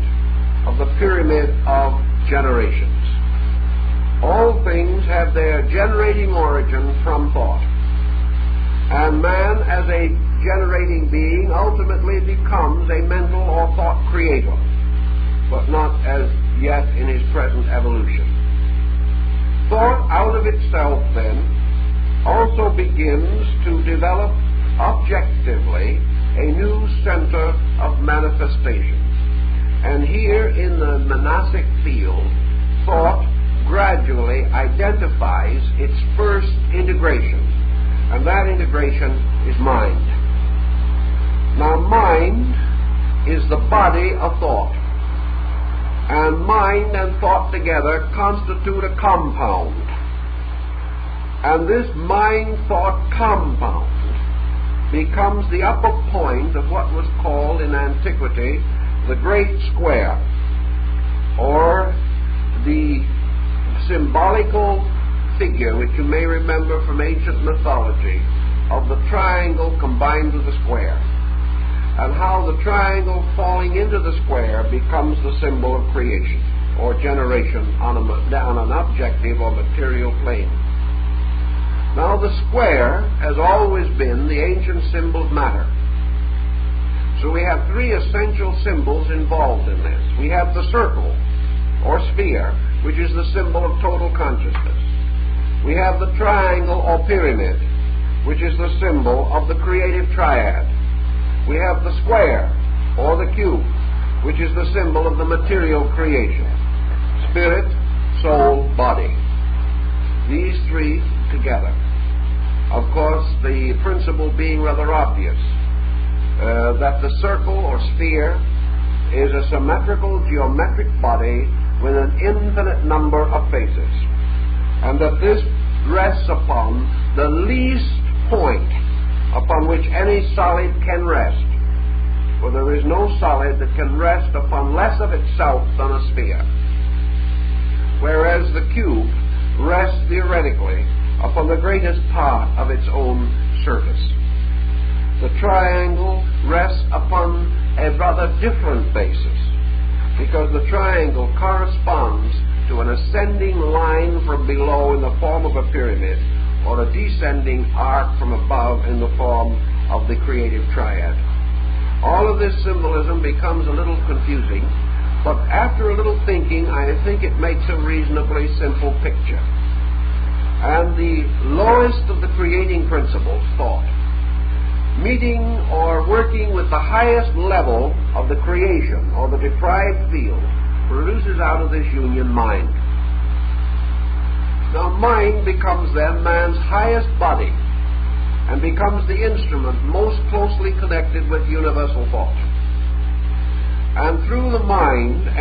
of the pyramid of generations. All things have their generating origin from thought. And man, as a generating being, ultimately becomes a mental or thought creator, but not as yet in his present evolution. Thought out of itself, then, also begins to develop objectively a new center of manifestation. And here in the monastic field, thought gradually identifies its first integration, and that integration is mind. Now, mind is the body of thought, and mind and thought together constitute a compound. And this mind-thought compound becomes the upper point of what was called in antiquity the Great Square, or the symbolical figure, which you may remember from ancient mythology, of the triangle combined with the square, and how the triangle falling into the square becomes the symbol of creation or generation on an objective or material plane. Now, the square has always been the ancient symbol of matter. So we have three essential symbols involved in this. We have the circle, or sphere, which is the symbol of total consciousness. We have the triangle, or pyramid, which is the symbol of the creative triad. We have the square, or the cube, which is the symbol of the material creation. Spirit, soul, body. These three together. Of course, the principle being rather obvious, that the circle or sphere is a symmetrical geometric body with an infinite number of faces, and that this rests upon the least point upon which any solid can rest, for there is no solid that can rest upon less of itself than a sphere, whereas the cube rests theoretically upon the greatest part of its own surface. The triangle rests upon a rather different basis, because the triangle corresponds to an ascending line from below in the form of a pyramid, or a descending arc from above in the form of the creative triad. All of this symbolism becomes a little confusing, but after a little thinking, I think it makes a reasonably simple picture. And the lowest of the creating principles, thought, meeting or working with the highest level of the creation or the deprived field, produces out of this union mind. Now, mind becomes then man's highest body and becomes the instrument most closely connected with universal thought. And through the mind,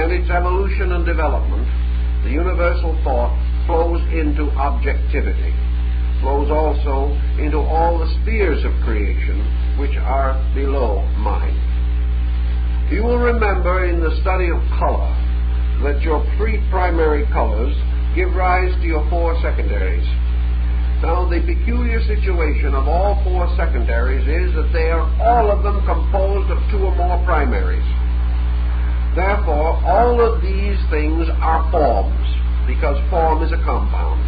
and its evolution and development, the universal thought flows into objectivity, flows also into all the spheres of creation which are below mind. You will remember in the study of color that your three primary colors give rise to your four secondaries. Now, the peculiar situation of all four secondaries is that they are all of them composed of two or more primaries. Therefore, all of these things are forms, because form is a compound.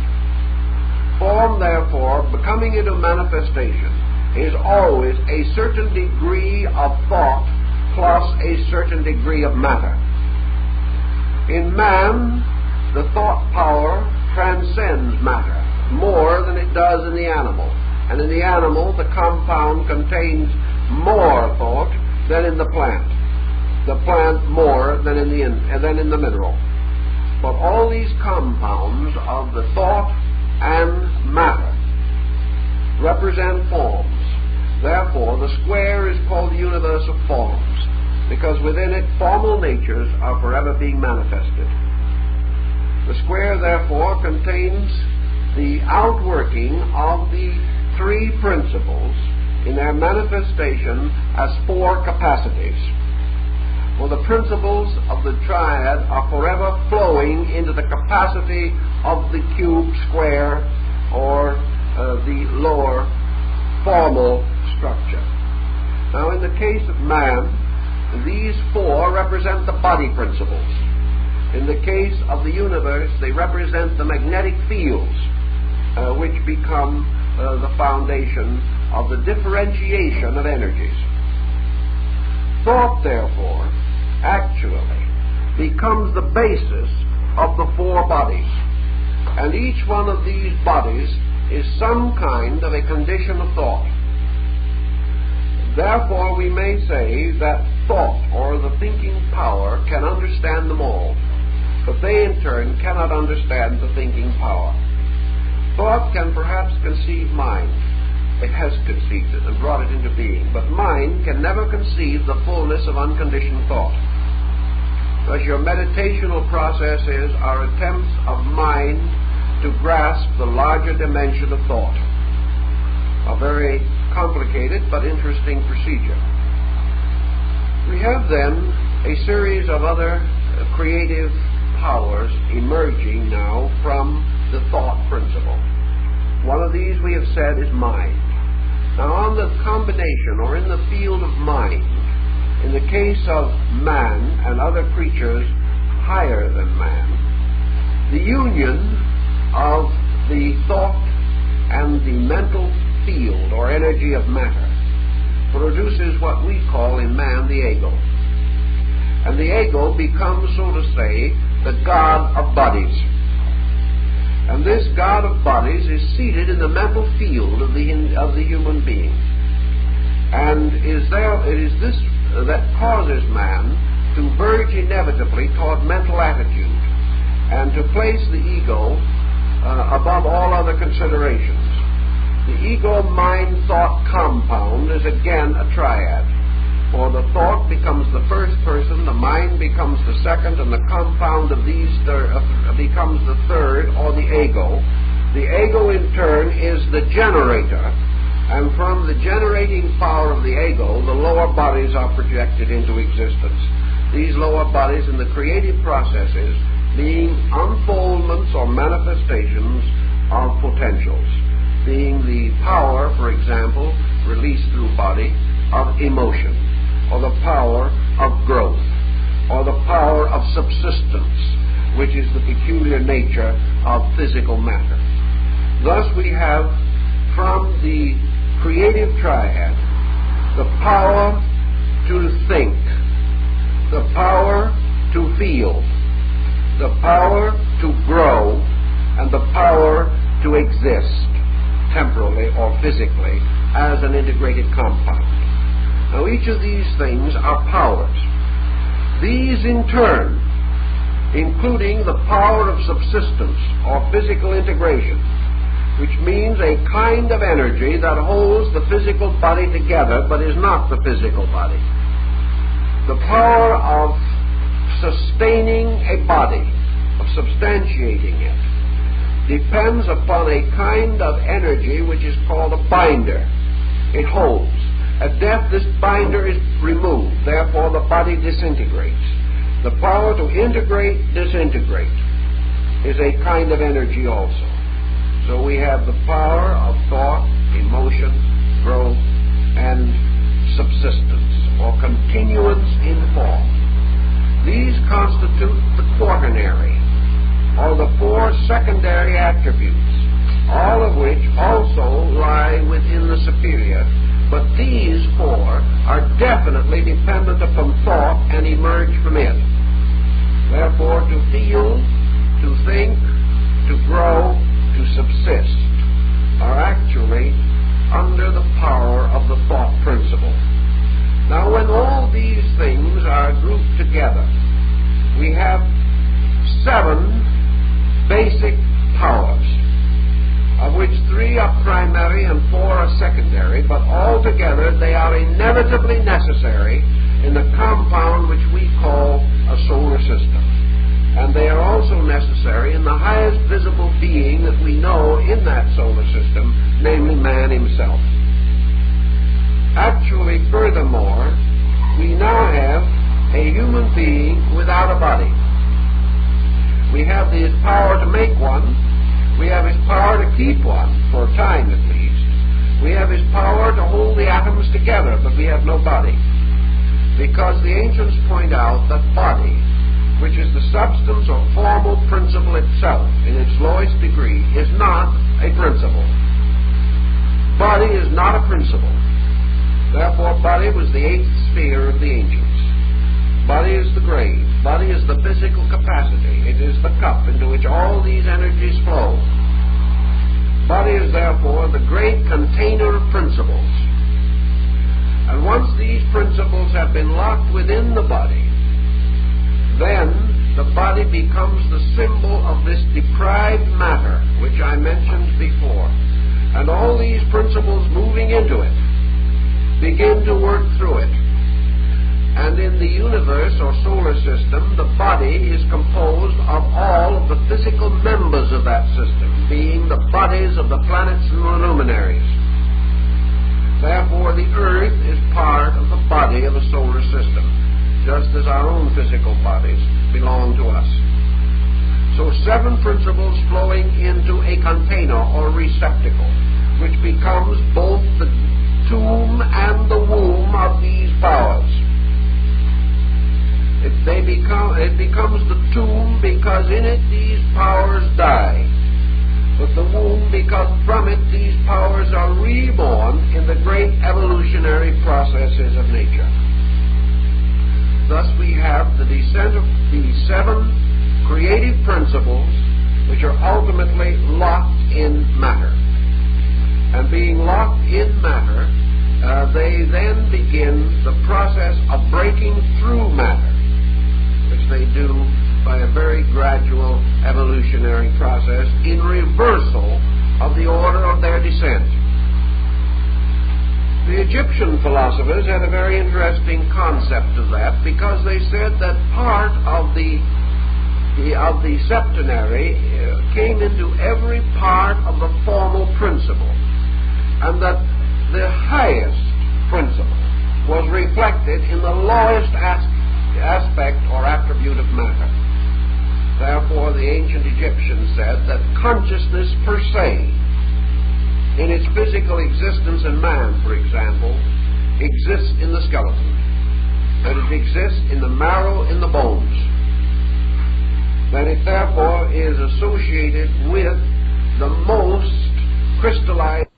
Form, therefore, becoming into manifestation, is always a certain degree of thought plus a certain degree of matter. In man, the thought power transcends matter more than it does in the animal. And in the animal, the compound contains more thought than in the plant. The plant more than in the mineral. But all these compounds of the thought and matter represent forms. Therefore, the square is called the universe of forms, because within it formal natures are forever being manifested. The square, therefore, contains the outworking of the three principles in their manifestation as four capacities. For the principles of the triad are forever flowing into the capacity of the cube, square, or the lower formal structure. Now, in the case of man, these four represent the body principles. In the case of the universe, they represent the magnetic fields, which become the foundation of the differentiation of energies. Thought, therefore, actually becomes the basis of the four bodies. And each one of these bodies is some kind of a condition of thought. Therefore, we may say that thought, or the thinking power, can understand them all, but they in turn cannot understand the thinking power. Thought can perhaps conceive mind. It has conceived it and brought it into being, but mind can never conceive the fullness of unconditioned thought. Thus, your meditational processes are attempts of mind to grasp the larger dimension of thought. A very complicated but interesting procedure. We have then a series of other creative powers emerging now from the thought principle. One of these, we have said, is mind. Now, on the combination, or in the field of mind, in the case of man and other creatures higher than man, the union of the thought and the mental field or energy of matter produces what we call in man the ego. And the ego becomes, so to say, the god of bodies. And this god of bodies is seated in the mental field of the human being. And it is this that causes man to verge inevitably toward mental attitude and to place the ego above all other considerations. The ego-mind-thought compound is again a triad, for the thought becomes the first person, the mind becomes the second, and the compound of these becomes the third, or the ego. The ego, in turn, is the generator, and from the generating power of the ego, the lower bodies are projected into existence. These lower bodies in the creative processes being unfoldments or manifestations of potentials, being the power, for example, released through body, of emotion, or the power of growth, or the power of subsistence, which is the peculiar nature of physical matter. Thus we have from the creative triad the power to think, the power to feel, the power to grow, and the power to exist temporally or physically as an integrated compound. Now, each of these things are powers. These in turn, including the power of subsistence or physical integration, which means a kind of energy that holds the physical body together but is not the physical body. The power of sustaining body, of substantiating it, depends upon a kind of energy which is called a binder. It holds. At death, this binder is removed. Therefore, the body disintegrates. The power to integrate, disintegrate is a kind of energy also. So we have the power of thought, emotion, growth, and subsistence, or continuance in form. These constitute the quaternary, or the four secondary attributes, all of which also lie within the superior, but these four are definitely dependent upon thought and emerge from it. Therefore, to feel, to think, to grow, to subsist are actually under the power of the thought principle. Now, when all these things are grouped together, we have 7 basic powers, of which 3 are primary and 4 are secondary, but altogether they are inevitably necessary in the compound which we call a solar system. And they are also necessary in the highest visible being that we know in that solar system, namely man himself. Actually, furthermore, we now have a human being without a body. We have his power to make one. We have his power to keep one, for a time at least. We have his power to hold the atoms together, but we have no body. Because the ancients point out that body, which is the substance or formal principle itself in its lowest degree, is not a principle. Body is not a principle. Therefore, body was the 8th sphere of the ancients. Body is the grave. Body is the physical capacity. It is the cup into which all these energies flow. Body is therefore the great container of principles. And once these principles have been locked within the body, then the body becomes the symbol of this deprived matter, which I mentioned before. And all these principles moving into it begin to work through it. And in the universe or solar system, the body is composed of all of the physical members of that system, being the bodies of the planets and the luminaries. Therefore, the Earth is part of the body of the solar system, just as our own physical bodies belong to us. So 7 principles flowing into a container or receptacle, which becomes both the tomb and the womb of these powers. It becomes the tomb because in it these powers die, but the womb because from it these powers are reborn in the great evolutionary processes of nature. Thus we have the descent of these 7 creative principles which are ultimately locked in matter. And being locked in matter, they then begin the process of breaking through matter, which they do by a very gradual evolutionary process in reversal of the order of their descent. The Egyptian philosophers had a very interesting concept of that, because they said that part of the septenary came into every part of the formal principle, and that the highest principle was reflected in the lowest aspect or attribute of matter. Therefore, the ancient Egyptians said that consciousness per se, in its physical existence in man, for example, exists in the skeleton, and it exists in the marrow in the bones. That it therefore is associated with the most crystallized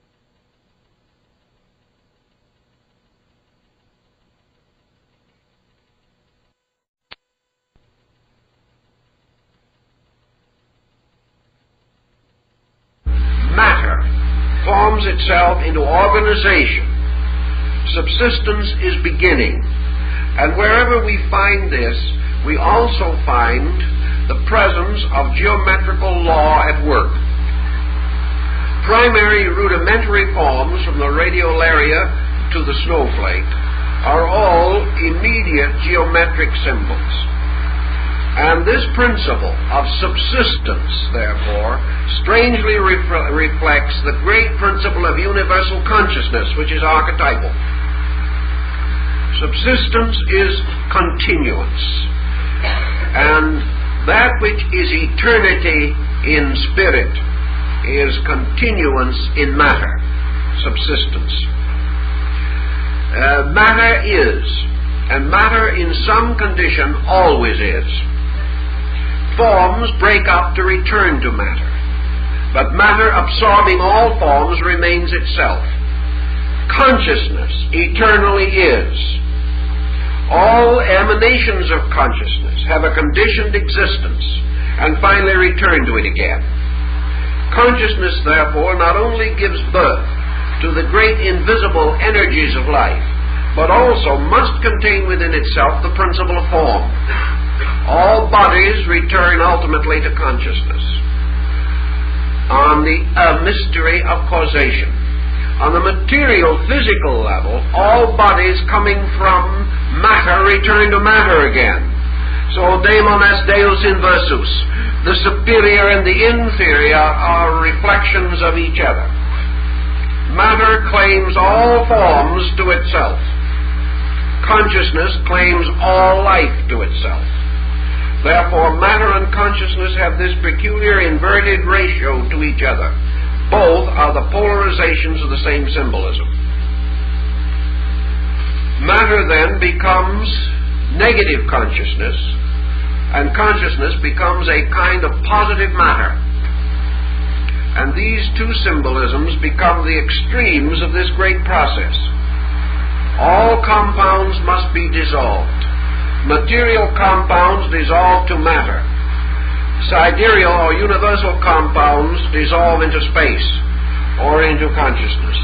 matter forms itself into organization. Subsistence is beginning. And wherever we find this, we also find the presence of geometrical law at work. Primary rudimentary forms from the radiolaria to the snowflake are all immediate geometric symbols. And this principle of subsistence, therefore, strangely reflects the great principle of universal consciousness, which is archetypal. Subsistence is continuance, and that which is eternity in spirit is continuance in matter, subsistence. Matter is, and matter in some condition always is. Forms break up to return to matter, but matter absorbing all forms remains itself. Consciousness eternally is. All emanations of consciousness have a conditioned existence and finally return to it again. Consciousness, therefore, not only gives birth to the great invisible energies of life, but also must contain within itself the principle of form. All bodies return ultimately to consciousness. On the mystery of causation. On the material, physical level, all bodies coming from matter return to matter again. So, daemon est deus inversus. The superior and the inferior are reflections of each other. Matter claims all forms to itself. Consciousness claims all life to itself. Therefore, matter and consciousness have this peculiar inverted ratio to each other. Both are the polarizations of the same symbolism. Matter then becomes negative consciousness, and consciousness becomes a kind of positive matter. And these two symbolisms become the extremes of this great process. All compounds must be dissolved. Material compounds dissolve to matter. Sidereal or universal compounds dissolve into space or into consciousness.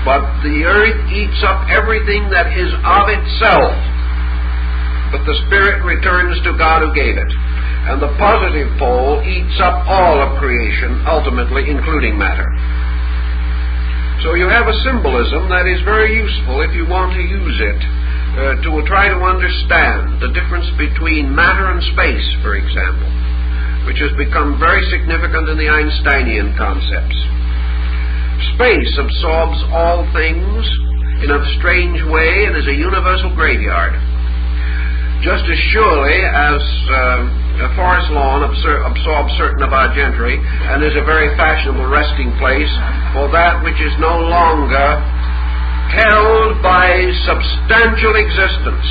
But the earth eats up everything that is of itself, but the spirit returns to God who gave it. And the positive pole eats up all of creation, ultimately including matter. So you have a symbolism that is very useful if you want to use it to try to understand the difference between matter and space, for example, which has become very significant in the Einsteinian concepts. Space absorbs all things in a strange way and is a universal graveyard. Just as surely as a forest lawn absorbs certain of our gentry and is a very fashionable resting place for that which is no longer held by substantial existence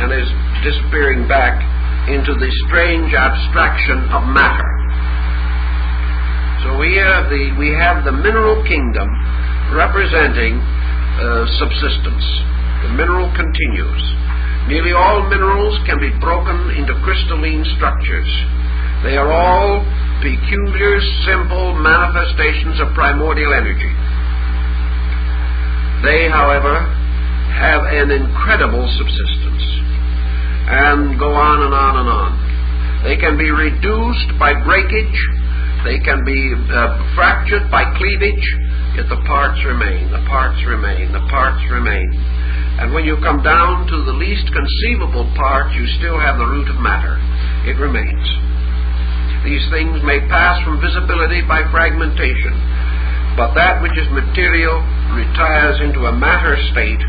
and is disappearing back into the strange abstraction of matter. So we have the mineral kingdom representing subsistence. The mineral continues. Nearly all minerals can be broken into crystalline structures. They are all peculiar, simple manifestations of primordial energy. They, however, have an incredible subsistence and go on and on and on. They can be reduced by breakage. They can be fractured by cleavage, yet the parts remain, the parts remain, the parts remain. And when you come down to the least conceivable part, you still have the root of matter. It remains. These things may pass from visibility by fragmentation, but that which is material retires into a matter state,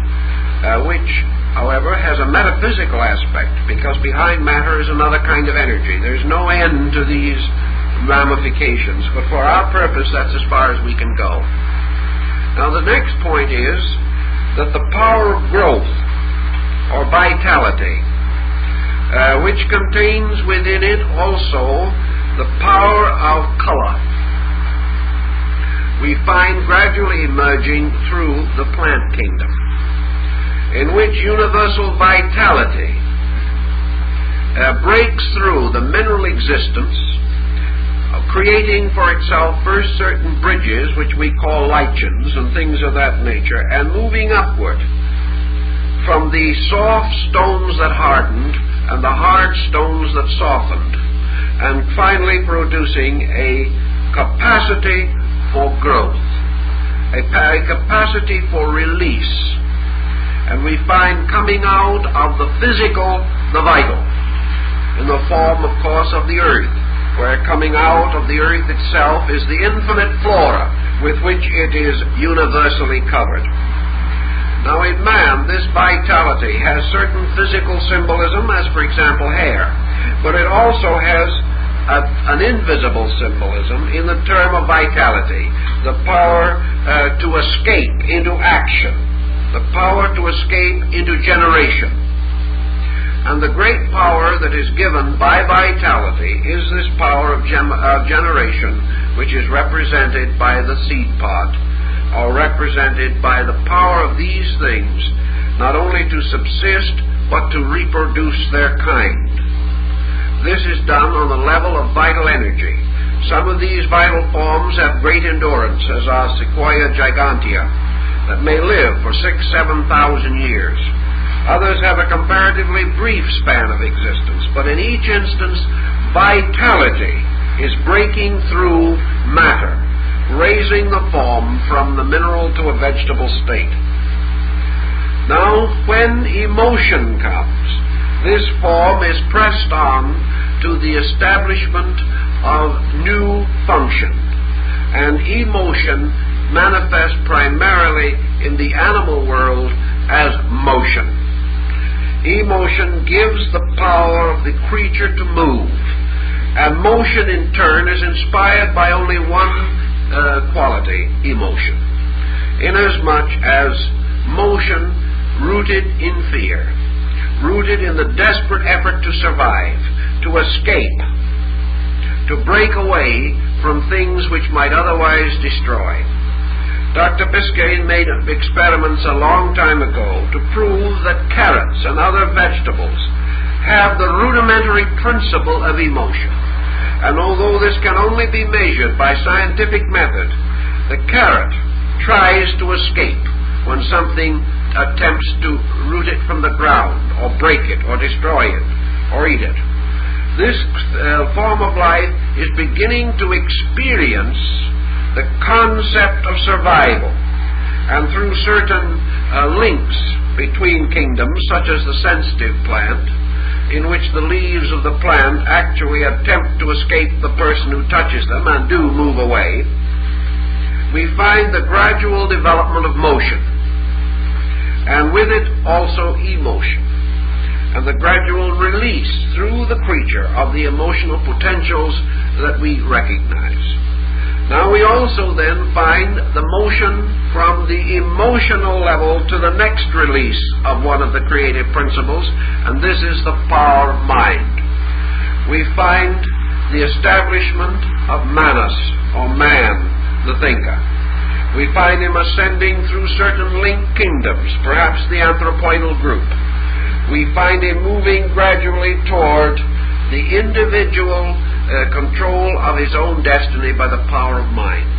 which, however, has a metaphysical aspect, because behind matter is another kind of energy. There's no end to these ramifications, but for our purpose, that's as far as we can go. Now, the next point is that the power of growth, or vitality, which contains within it also the power of color, we find gradually emerging through the plant kingdom, in which universal vitality breaks through the mineral existence, creating for itself first certain bridges, which we call lichens and things of that nature, and moving upward from the soft stones that hardened and the hard stones that softened, and finally producing a capacity for growth, a capacity for release. And we find coming out of the physical the vital. in the form, of course, of the earth, where coming out of the earth itself is the infinite flora with which it is universally covered. Now, in man, this vitality has certain physical symbolism, as, for example, hair, but it also has an invisible symbolism in the term of vitality, the power to escape into action, the power to escape into generation. And the great power that is given by vitality is this power of generation, which is represented by the seed pod, or represented by the power of these things, not only to subsist, but to reproduce their kind. This is done on the level of vital energy. Some of these vital forms have great endurance, as are Sequoia gigantea, that may live for 6,000–7,000 years. Others have a comparatively brief span of existence, but in each instance, vitality is breaking through matter, raising the form from the mineral to a vegetable state. Now, when emotion comes, this form is pressed on to the establishment of new function, and emotion manifests primarily in the animal world as motion. Emotion gives the power of the creature to move, and motion in turn is inspired by only one quality, emotion, inasmuch as motion rooted in fear, rooted in the desperate effort to survive, to escape, to break away from things which might otherwise destroy. Dr. Biscayne made experiments a long time ago to prove that carrots and other vegetables have the rudimentary principle of emotion. And although this can only be measured by scientific method, the carrot tries to escape when something attempts to root it from the ground, or break it, or destroy it, or eat it. This form of life is beginning to experience the concept of survival, and through certain links between kingdoms, such as the sensitive plant, in which the leaves of the plant actually attempt to escape the person who touches them and do move away, we find the gradual development of motion, and with it also emotion, and the gradual release through the creature of the emotional potentials that we recognize. Now we also then find the motion from the emotional level to the next release of one of the creative principles, and this is the power of mind. We find the establishment of Manas, or man, the thinker. We find him ascending through certain linked kingdoms, perhaps the anthropoidal group. We find him moving gradually toward the individual control of his own destiny by the power of mind.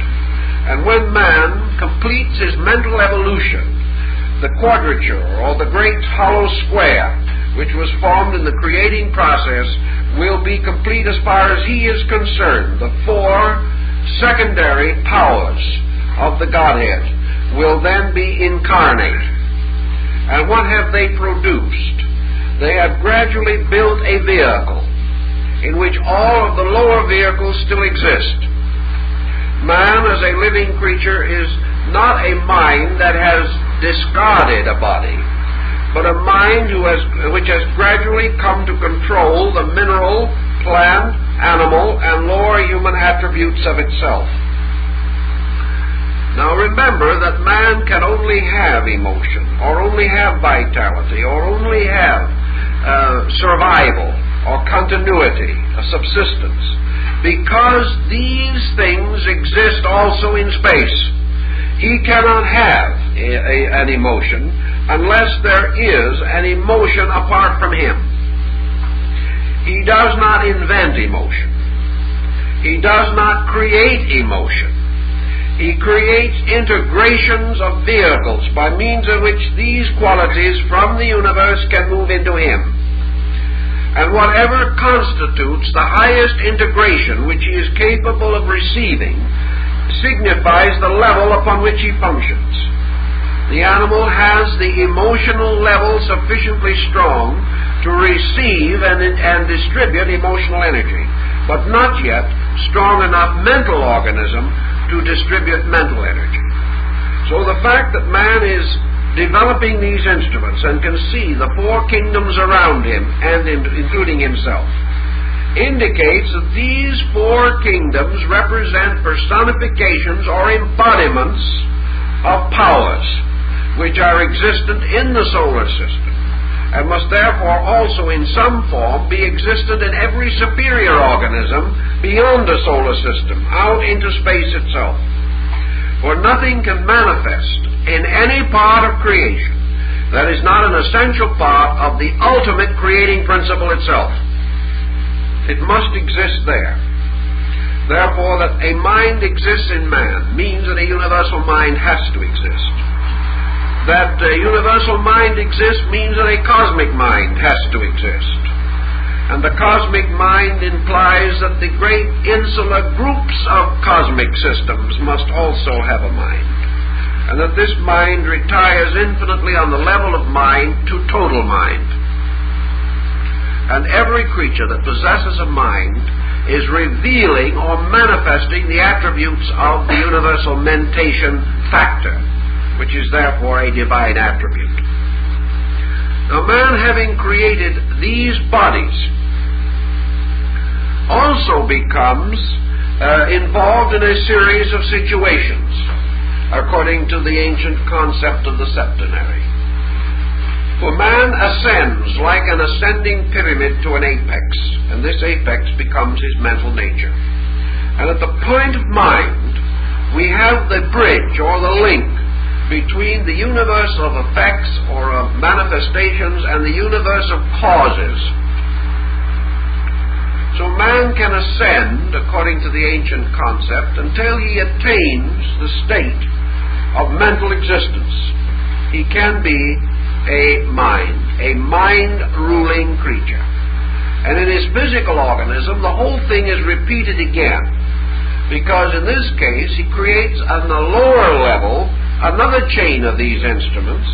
And when man completes his mental evolution, the quadrature, or the great hollow square, which was formed in the creating process, will be complete as far as he is concerned. The four secondary powers of the Godhead will then be incarnate. And what have they produced? They have gradually built a vehicle in which all of the lower vehicles still exist. Man, as a living creature, is not a mind that has discarded a body, but a mind which has gradually come to control the mineral, plant, animal, and lower human attributes of itself. Now remember that man can only have emotion, or only have vitality, or only have survival, or continuity, a subsistence, because these things exist also in space. He cannot have an emotion unless there is an emotion apart from him. He does not invent emotion. He does not create emotion. He creates integrations of vehicles by means of which these qualities from the universe can move into him. And whatever constitutes the highest integration which he is capable of receiving signifies the level upon which he functions. The animal has the emotional level sufficiently strong to receive and distribute emotional energy, but not yet strong enough mental organism to distribute mental energy. So the fact that man is developing these instruments and can see the four kingdoms around him, and including himself, indicates that these four kingdoms represent personifications or embodiments of powers which are existent in the solar system, and must therefore also in some form be existent in every superior organism beyond the solar system, out into space itself. For nothing can manifest in any part of creation that is not an essential part of the ultimate creating principle itself. It must exist there. Therefore, that a mind exists in man means that a universal mind has to exist. That a universal mind exists means that a cosmic mind has to exist. And the cosmic mind implies that the great insular groups of cosmic systems must also have a mind, and that this mind retires infinitely on the level of mind to total mind. And every creature that possesses a mind is revealing or manifesting the attributes of the universal mentation factor, which is therefore a divine attribute. Now, man, having created these bodies, also becomes involved in a series of situations, according to the ancient concept of the septenary. For man ascends like an ascending pyramid to an apex, and this apex becomes his mental nature. And at the point of mind, we have the bridge or the link between the universe of effects or of manifestations and the universe of causes. So man can ascend, according to the ancient concept, until he attains the state of mental existence. He can be a mind-ruling creature. And in his physical organism, the whole thing is repeated again, because in this case he creates on the lower level another chain of these instruments,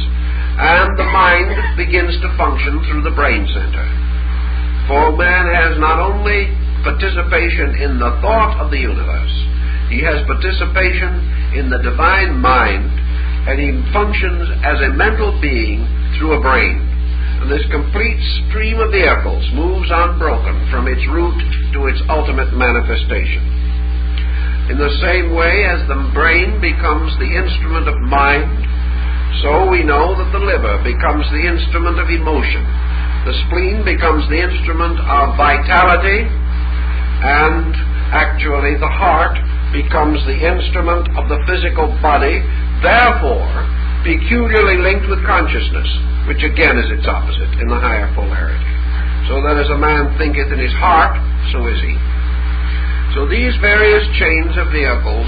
and the mind begins to function through the brain center. For man has not only participation in the thought of the universe, he has participation in the divine mind, and he functions as a mental being through a brain. And this complete stream of vehicles moves unbroken from its root to its ultimate manifestation. In the same way as the brain becomes the instrument of mind, so we know that the liver becomes the instrument of emotion. The spleen becomes the instrument of vitality, and actually the heart becomes the instrument of the physical body, therefore peculiarly linked with consciousness, which again is its opposite in the higher polarity. So that as a man thinketh in his heart, so is he. So these various chains of vehicles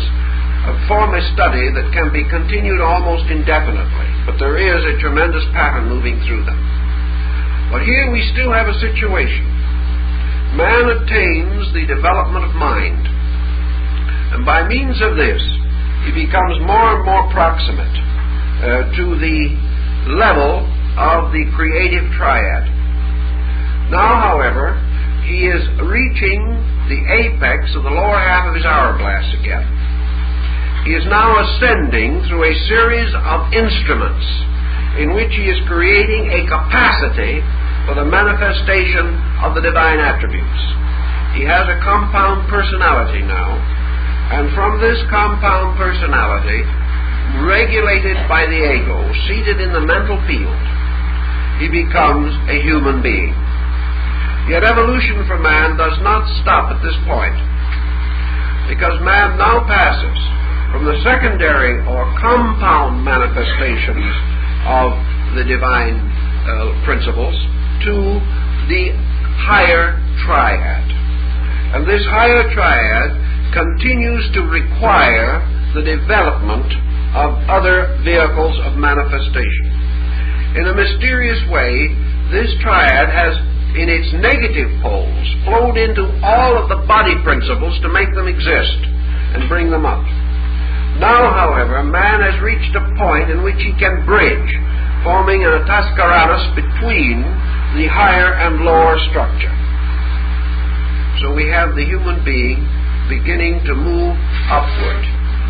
form a study that can be continued almost indefinitely, but there is a tremendous pattern moving through them. But here we still have a situation. Man attains the development of mind, and by means of this, he becomes more and more proximate to the level of the creative triad. Now, however, he is reaching the apex of the lower half of his hourglass again. He is now ascending through a series of instruments in which he is creating a capacity for the manifestation of the divine attributes. He has a compound personality now, and from this compound personality, regulated by the ego, seated in the mental field, he becomes a human being. Yet evolution for man does not stop at this point, because man now passes from the secondary or compound manifestations of the divine principles to the higher triad. And this higher triad continues to require the development of other vehicles of manifestation. In a mysterious way, this triad has, in its negative poles, flowed into all of the body principles to make them exist and bring them up. Now, however, man has reached a point in which he can bridge, forming an atascaratus between the higher and lower structure. So we have the human being beginning to move upward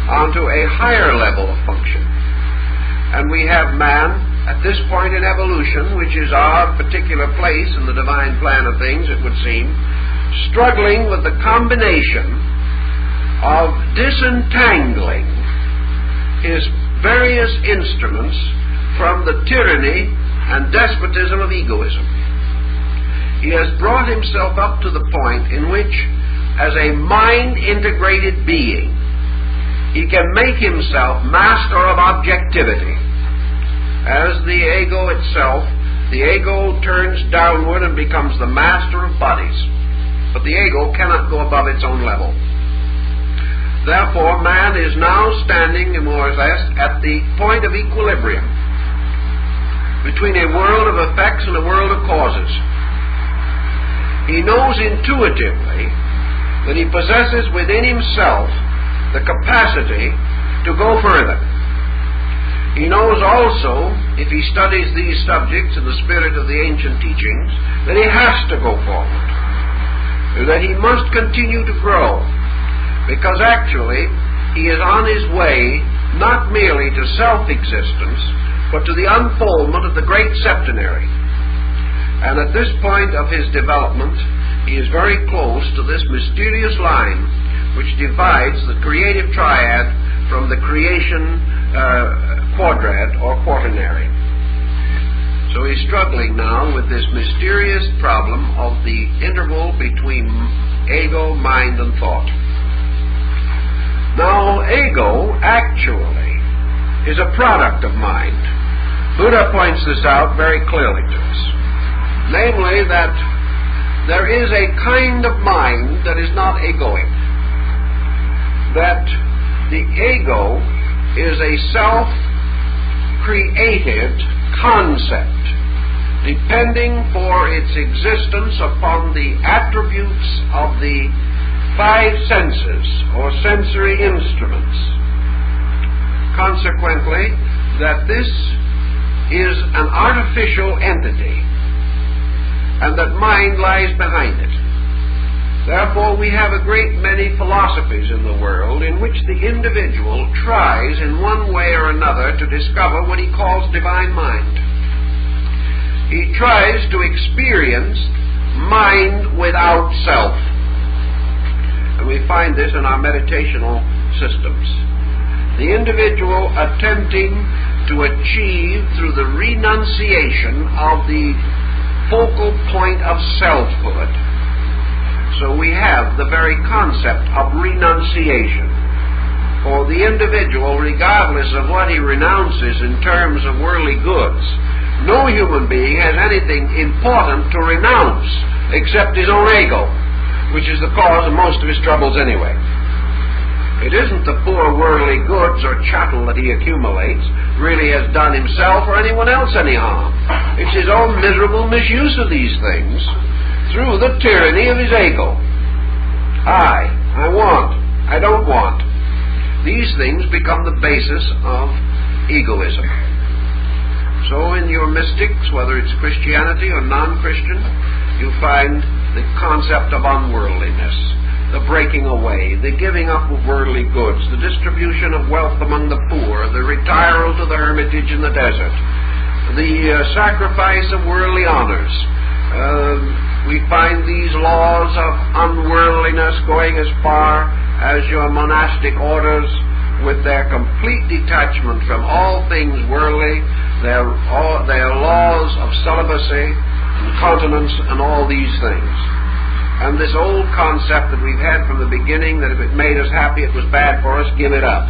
onto a higher level of function. And we have man at this point in evolution, which is our particular place in the divine plan of things, it would seem, struggling with the combination of disentangling his various instruments from the tyranny and despotism of egoism. He has brought himself up to the point in which, as a mind-integrated being, he can make himself master of objectivity. As the ego itself, the ego turns downward and becomes the master of bodies. But the ego cannot go above its own level. Therefore, man is now standing, more or less, at the point of equilibrium between a world of effects and a world of causes. He knows intuitively that he possesses within himself the capacity to go further. He knows also, if he studies these subjects in the spirit of the ancient teachings, that he has to go forward, that he must continue to grow, because actually he is on his way not merely to self-existence, but to the unfoldment of the great septenary. And at this point of his development, he is very close to this mysterious line which divides the creative triad from the creation quadrad or quaternary. So he's struggling now with this mysterious problem of the interval between ego, mind, and thought. Now, ego actually is a product of mind. Buddha points this out very clearly to us. Namely, that there is a kind of mind that is not egoic. That the ego is a self-created concept, depending for its existence upon the attributes of the five senses, or sensory instruments. Consequently, that this is an artificial entity, and that mind lies behind it. Therefore, we have a great many philosophies in the world in which the individual tries in one way or another to discover what he calls divine mind. He tries to experience mind without self. And we find this in our meditational systems. The individual attempting to achieve through the renunciation of the focal point of selfhood. So we have the very concept of renunciation. For the individual, regardless of what he renounces in terms of worldly goods, no human being has anything important to renounce except his own ego, which is the cause of most of his troubles anyway. It isn't the poor worldly goods or chattel that he accumulates really has done himself or anyone else any harm. It's his own miserable misuse of these things through the tyranny of his ego. I want, I don't want. These things become the basis of egoism. So in your mystics, whether it's Christianity or non-Christian, you find the concept of unworldliness, the breaking away, the giving up of worldly goods, the distribution of wealth among the poor, the retiral to the hermitage in the desert, the sacrifice of worldly honors. We find these laws of unworldliness going as far as your monastic orders, with their complete detachment from all things worldly, their laws of celibacy and continence and all these things. And this old concept that we've had from the beginning, that if it made us happy, it was bad for us, give it up.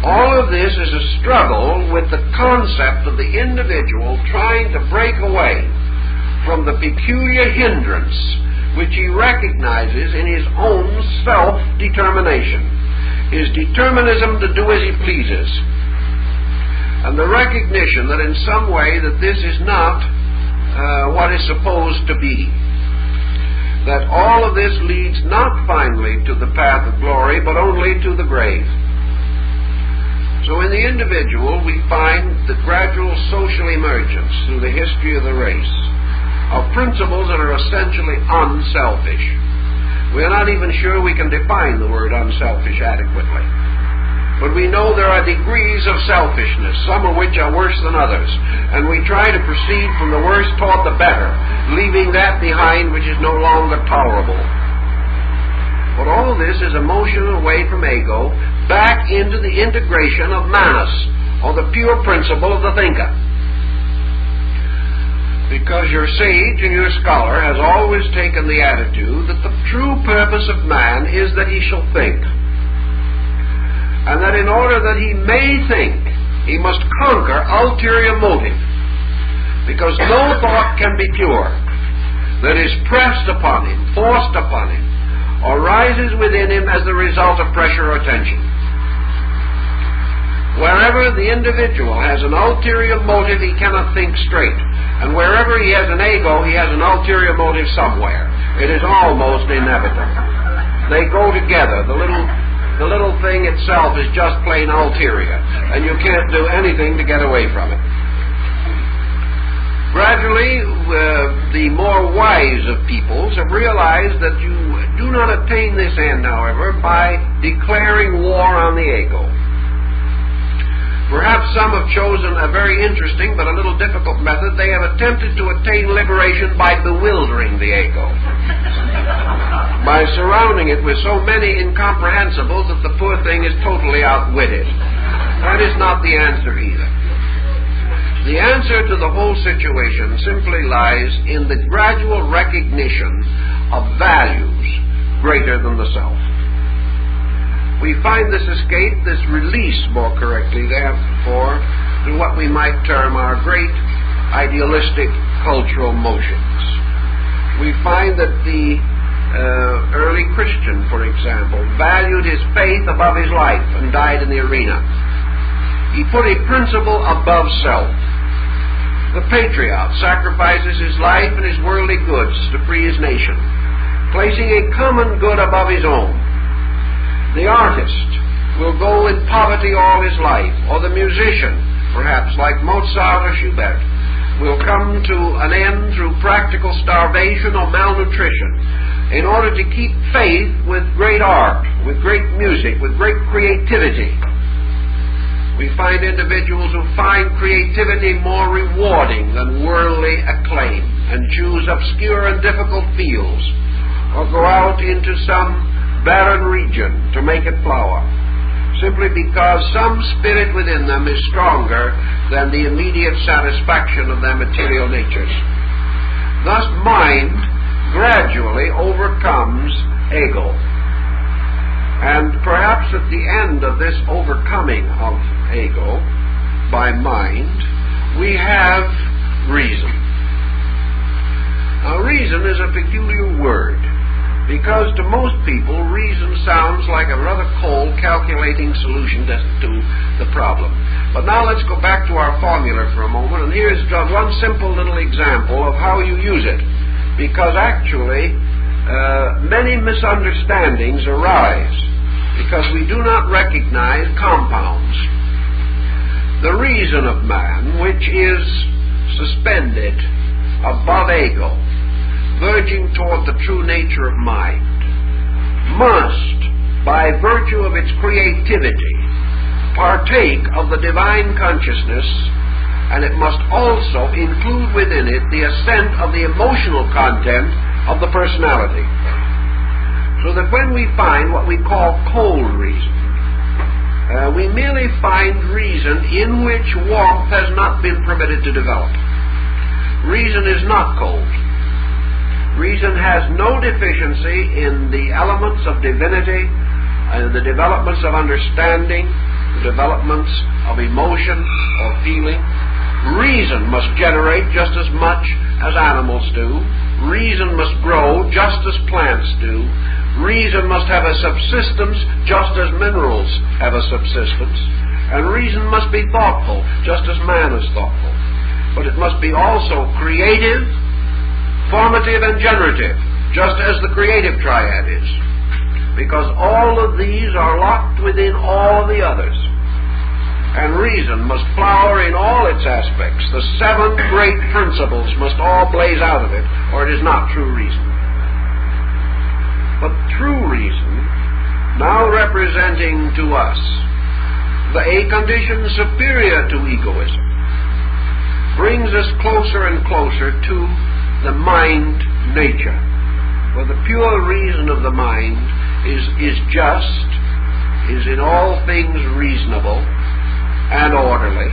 All of this is a struggle with the concept of the individual trying to break away from the peculiar hindrance which he recognizes in his own self-determination, his determinism to do as he pleases, and the recognition that in some way that this is not what is supposed to be, that all of this leads not finally to the path of glory, but only to the grave. So in the individual we find the gradual social emergence through the history of the race principles that are essentially unselfish. We are not even sure we can define the word unselfish adequately. But we know there are degrees of selfishness, some of which are worse than others, and we try to proceed from the worst toward the better, leaving that behind which is no longer tolerable. But all this is a motion away from ego, back into the integration of manas, or the pure principle of the thinker. Because your sage and your scholar has always taken the attitude that the true purpose of man is that he shall think. And that in order that he may think, he must conquer ulterior motive. Because no thought can be pure that is pressed upon him, forced upon him, or rises within him as the result of pressure or tension. Wherever the individual has an ulterior motive, he cannot think straight. And wherever he has an ego, he has an ulterior motive somewhere. It is almost inevitable. They go together. The little thing itself is just plain ulterior, and you can't do anything to get away from it. Gradually, the more wise of peoples have realized that you do not attain this end, however, by declaring war on the ego. Perhaps some have chosen a very interesting but a little difficult method. They have attempted to attain liberation by bewildering the ego, by surrounding it with so many incomprehensibles that the poor thing is totally outwitted. That is not the answer either. The answer to the whole situation simply lies in the gradual recognition of values greater than the self. We find this escape, this release more correctly, therefore, through what we might term our great idealistic cultural motions. We find that the early Christian, for example, valued his faith above his life and died in the arena. He put a principle above self. The patriot sacrifices his life and his worldly goods to free his nation, placing a common good above his own. The artist will go in poverty all his life, or the musician, perhaps like Mozart or Schubert, will come to an end through practical starvation or malnutrition in order to keep faith with great art, with great music, with great creativity. We find individuals who find creativity more rewarding than worldly acclaim and choose obscure and difficult fields, or go out into some barren region to make it flower, simply because some spirit within them is stronger than the immediate satisfaction of their material natures. Thus mind gradually overcomes ego. And perhaps at the end of this overcoming of ego by mind, we have reason. Now, reason is a peculiar word, because to most people, reason sounds like a rather cold, calculating solution to the problem. But now let's go back to our formula for a moment, and here's one simple little example of how you use it. Because actually, many misunderstandings arise because we do not recognize compounds. The reason of man, which is suspended above ego, verging toward the true nature of mind, must, by virtue of its creativity, partake of the divine consciousness, and it must also include within it the ascent of the emotional content of the personality. So that when we find what we call cold reason, we merely find reason in which warmth has not been permitted to develop. Reason is not cold. Reason has no deficiency in the elements of divinity, the developments of understanding, the developments of emotion or feeling. Reason must generate just as much as animals do. Reason must grow just as plants do. Reason must have a subsistence just as minerals have a subsistence. And reason must be thoughtful just as man is thoughtful. But it must be also creative, formative, and generative, just as the creative triad is, because all of these are locked within all the others. and reason must flower in all its aspects. The 7 great principles must all blaze out of it, or it is not true reason. But true reason, now representing to us a condition superior to egoism, brings us closer and closer to the mind nature, where the pure reason of the mind is just, is in all things reasonable and orderly,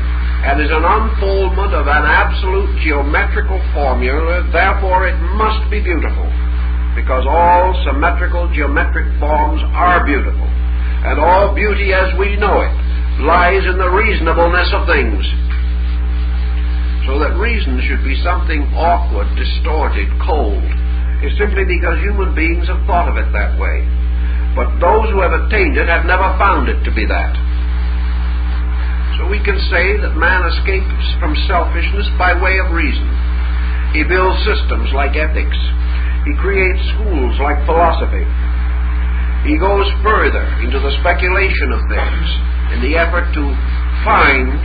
and is an unfoldment of an absolute geometrical formula. Therefore it must be beautiful, because all symmetrical geometric forms are beautiful, and all beauty as we know it lies in the reasonableness of things. So that reason should be something awkward, distorted, cold is simply because human beings have thought of it that way. But those who have attained it have never found it to be that. So we can say that man escapes from selfishness by way of reason. He builds systems like ethics. He creates schools like philosophy. He goes further into the speculation of things in the effort to find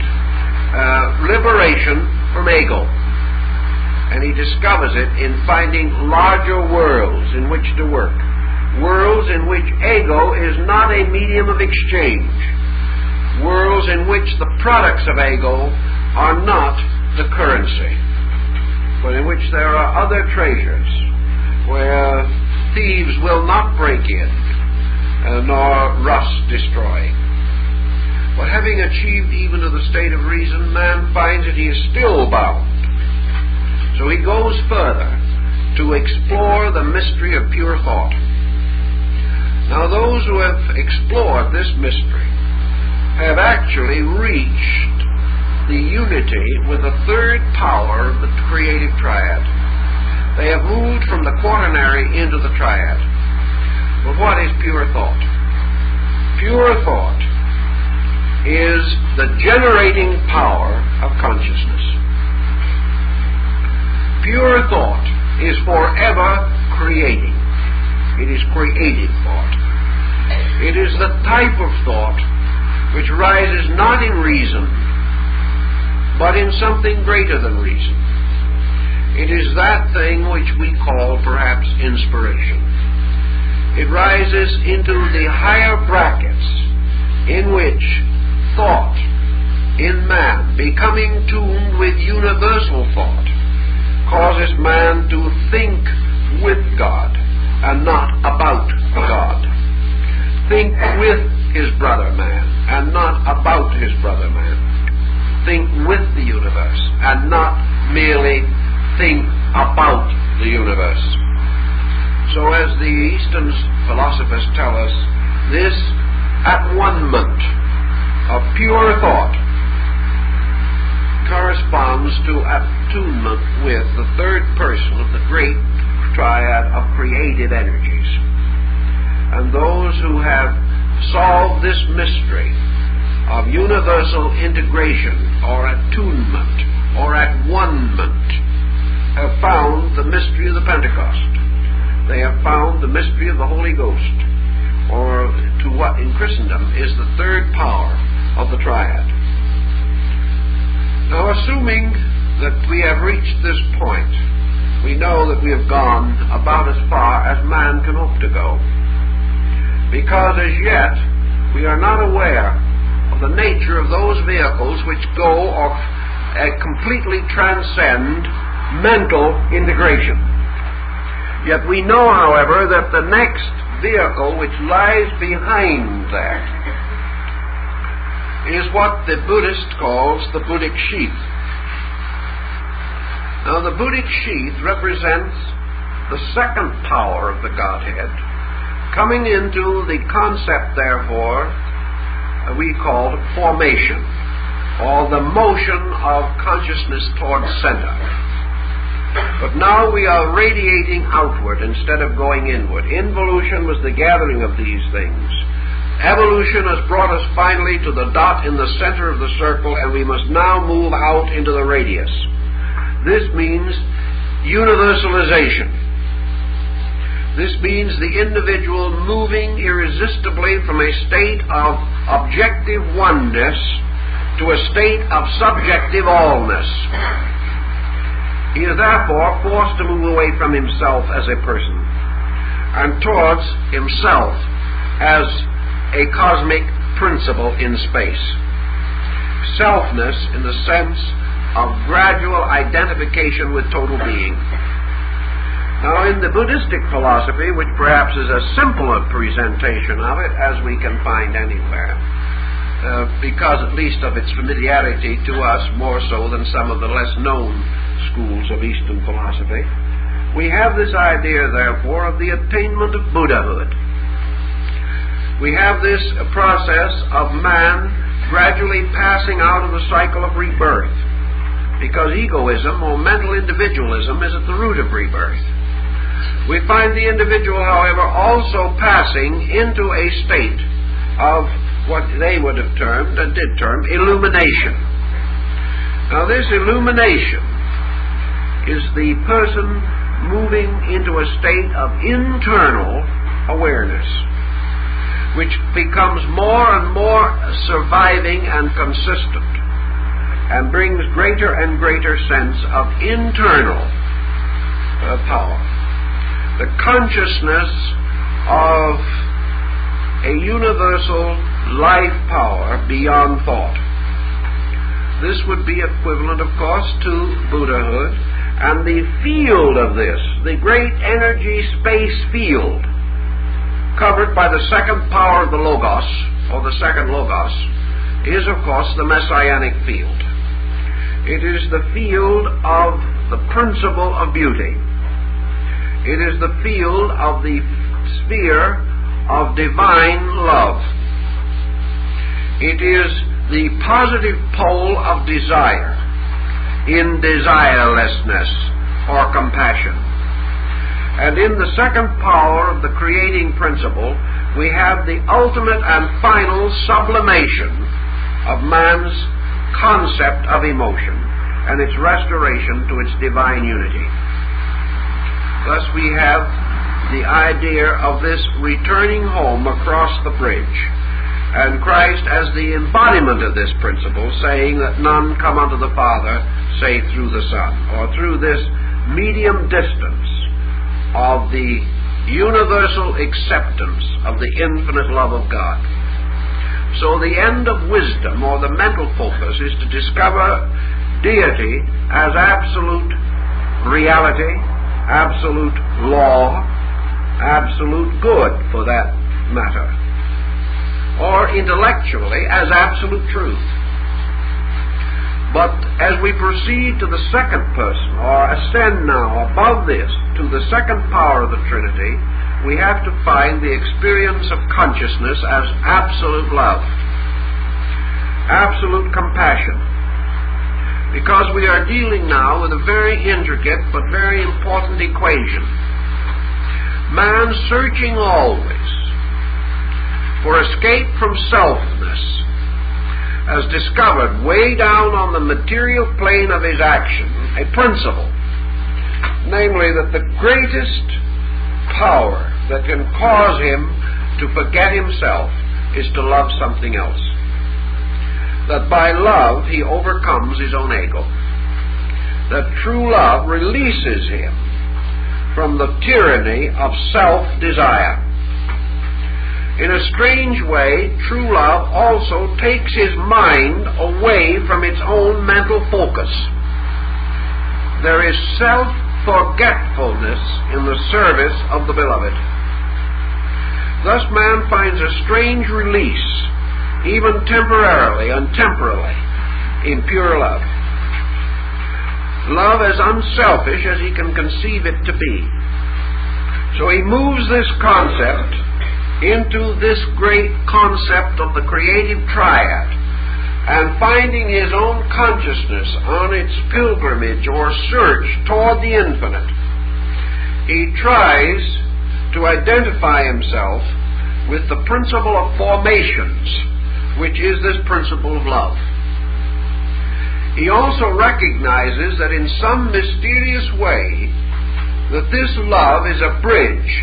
liberation from ego. And he discovers it in finding larger worlds in which to work. Worlds in which ego is not a medium of exchange. Worlds in which the products of ego are not the currency, but in which there are other treasures, where thieves will not break in, nor rust destroy. But having achieved even to the state of reason, man finds that he is still bound. So he goes further to explore the mystery of pure thought. Now those who have explored this mystery have actually reached the unity with the third power of the creative triad. They have moved from the quaternary into the triad. But what is pure thought? Pure thought is the generating power of consciousness. Pure thought is forever creating. It is creative thought. It is the type of thought which rises not in reason, but in something greater than reason. It is that thing which we call perhaps inspiration. It rises into the higher brackets in which thought in man, becoming tuned with universal thought, causes man to think with God and not about God. Think with his brother man and not about his brother man. Think with the universe and not merely think about the universe. So as the Eastern philosophers tell us, this at-one-ment of pure thought corresponds to attunement with the third person of the great triad of creative energies. And those who have solved this mystery of universal integration or attunement or at-one-ment have found the mystery of the Pentecost. They have found the mystery of the Holy Ghost, or to what in Christendom is the third power of the triad. Now, assuming that we have reached this point, we know that we have gone about as far as man can hope to go, because as yet we are not aware of the nature of those vehicles which go or completely transcend mental integration. Yet we know, however, that the next vehicle which lies behind that is what the Buddhist calls the Buddhic sheath. Now, the Buddhic sheath represents the second power of the Godhead, coming into the concept, therefore, we call formation, or the motion of consciousness towards center. But now we are radiating outward instead of going inward. Involution was the gathering of these things. Evolution has brought us finally to the dot in the center of the circle, and we must now move out into the radius. This means universalization. This means the individual moving irresistibly from a state of objective oneness to a state of subjective allness. He is therefore forced to move away from himself as a person and towards himself as a cosmic principle in space. Selfness in the sense of gradual identification with total being. Now, in the Buddhistic philosophy, which perhaps is as simple a presentation of it as we can find anywhere, because at least of its familiarity to us more so than some of the less known schools of Eastern philosophy, we have this idea, therefore, of the attainment of Buddhahood. We have this process of man gradually passing out of the cycle of rebirth, because egoism or mental individualism is at the root of rebirth. We find the individual, however, also passing into a state of what they would have termed, and did term, illumination. Now, this illumination is the person moving into a state of internal awareness, which becomes more and more surviving and consistent, and brings greater and greater sense of internal power. The consciousness of a universal life power beyond thought. This would be equivalent, of course, to Buddhahood, and the field of this, the great energy space field, covered by the second power of the Logos, or the second Logos, is, of course, the Messianic field. It is the field of the principle of beauty. It is the field of the sphere of divine love. It is the positive pole of desire in desirelessness or compassion. And in the second power of the creating principle, we have the ultimate and final sublimation of man's concept of emotion and its restoration to its divine unity. Thus we have the idea of this returning home across the bridge, and Christ as the embodiment of this principle, saying that none come unto the Father save through the Son, or through this medium distance of the universal acceptance of the infinite love of God. So the end of wisdom, or the mental focus, is to discover deity as absolute reality, absolute law, absolute good, for that matter, or intellectually as absolute truth. But as we proceed to the second person, or ascend now above this to the second power of the Trinity, we have to find the experience of consciousness as absolute love, absolute compassion, because we are dealing now with a very intricate but very important equation. Man, searching always for escape from selfness, has discovered way down on the material plane of his action a principle, namely that the greatest power that can cause him to forget himself is to love something else. That by love he overcomes his own ego. That true love releases him from the tyranny of self-desire. In a strange way, true love also takes his mind away from its own mental focus. There is self-forgetfulness in the service of the beloved. Thus man finds a strange release, even temporarily and temporally, in pure love. Love as unselfish as he can conceive it to be. So he moves this concept into this great concept of the creative triad, and finding his own consciousness on its pilgrimage or search toward the infinite, he tries to identify himself with the principle of formations, which is this principle of love. He also recognizes that in some mysterious way that this love is a bridge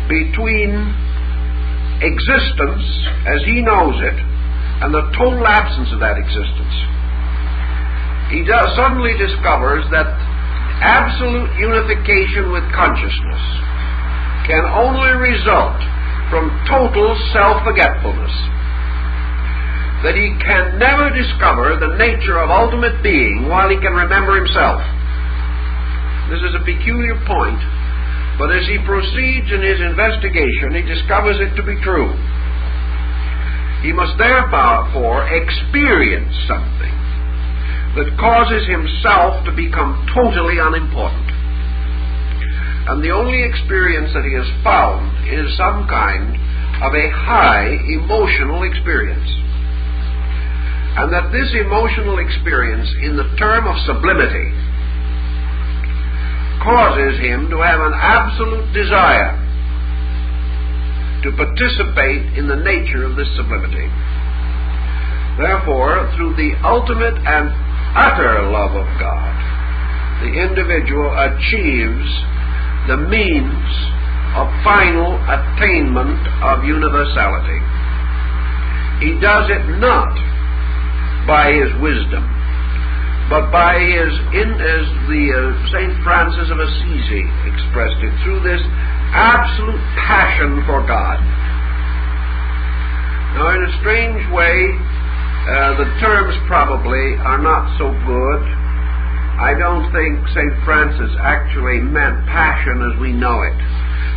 between existence as he knows it and the total absence of that existence, he suddenly discovers that absolute unification with consciousness can only result from total self-forgetfulness, that he can never discover the nature of ultimate being while he can remember himself. This is a peculiar point, but as he proceeds in his investigation, he discovers it to be true. He must therefore experience something that causes himself to become totally unimportant. And the only experience that he has found is some kind of a high emotional experience. And that this emotional experience, in the term of sublimity, causes him to have an absolute desire to participate in the nature of this sublimity. Therefore, through the ultimate and utter love of God, the individual achieves the means of final attainment of universality. He does it not by his wisdom, but by his, as St. Francis of Assisi expressed it, through this absolute passion for God. Now, in a strange way, the terms probably are not so good. I don't think St. Francis actually meant passion as we know it.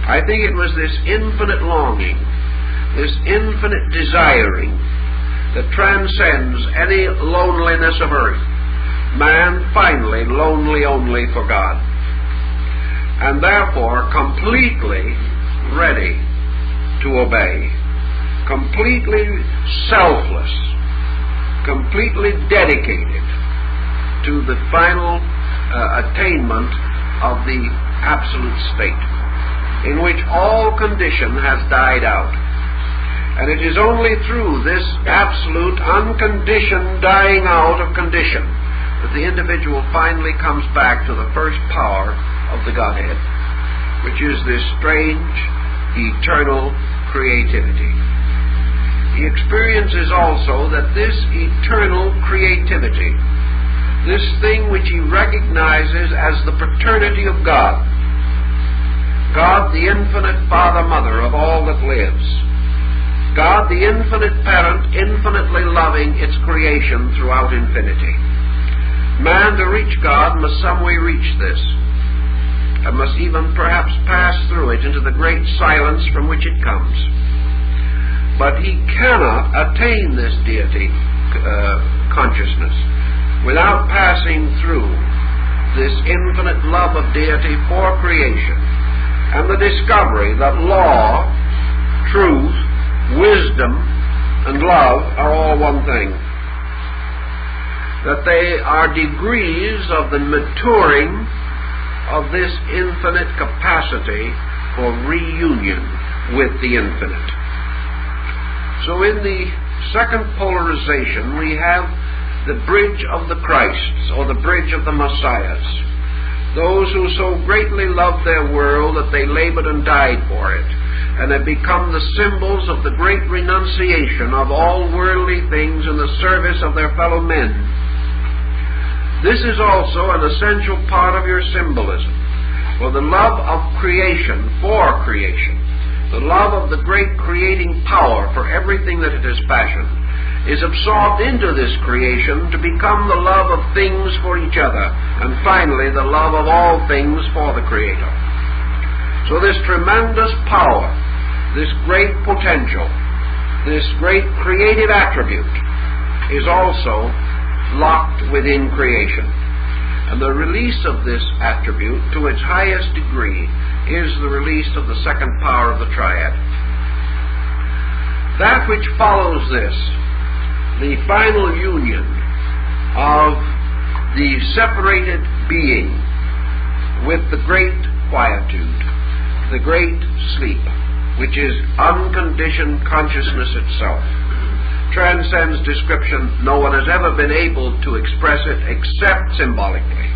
I think it was this infinite longing, this infinite desiring that transcends any loneliness of earth. Man finally lonely only for God, and therefore completely ready to obey, completely selfless, completely dedicated to the final attainment of the absolute state, in which all condition has died out. And it is only through this absolute, unconditioned dying out of condition that the individual finally comes back to the first power of the Godhead, which is this strange, eternal creativity. He experiences also that this eternal creativity, this thing which he recognizes as the paternity of God, God the infinite Father-Mother of all that lives, God the infinite parent, infinitely loving its creation throughout infinity. Man, to reach God, must some way reach this, and must even perhaps pass through it into the great silence from which it comes. But he cannot attain this deity consciousness without passing through this infinite love of deity for creation, and the discovery that law, truth, wisdom, and love are all one thing, that they are degrees of the maturing of this infinite capacity for reunion with the infinite. So in the second polarization we have the bridge of the Christs, or the bridge of the Messiahs, those who so greatly loved their world that they labored and died for it, and have become the symbols of the great renunciation of all worldly things in the service of their fellow men. This is also an essential part of your symbolism, for the love of creation, for creation, the love of the great creating power for everything that it has fashioned, is absorbed into this creation to become the love of things for each other, and finally the love of all things for the Creator. So this tremendous power, this great potential, this great creative attribute is also locked within creation. And the release of this attribute to its highest degree is the release of the second power of the triad. That which follows this, the final union of the separated being with the great quietude, the great sleep, which is unconditioned consciousness itself, transcends description. No one has ever been able to express it except symbolically,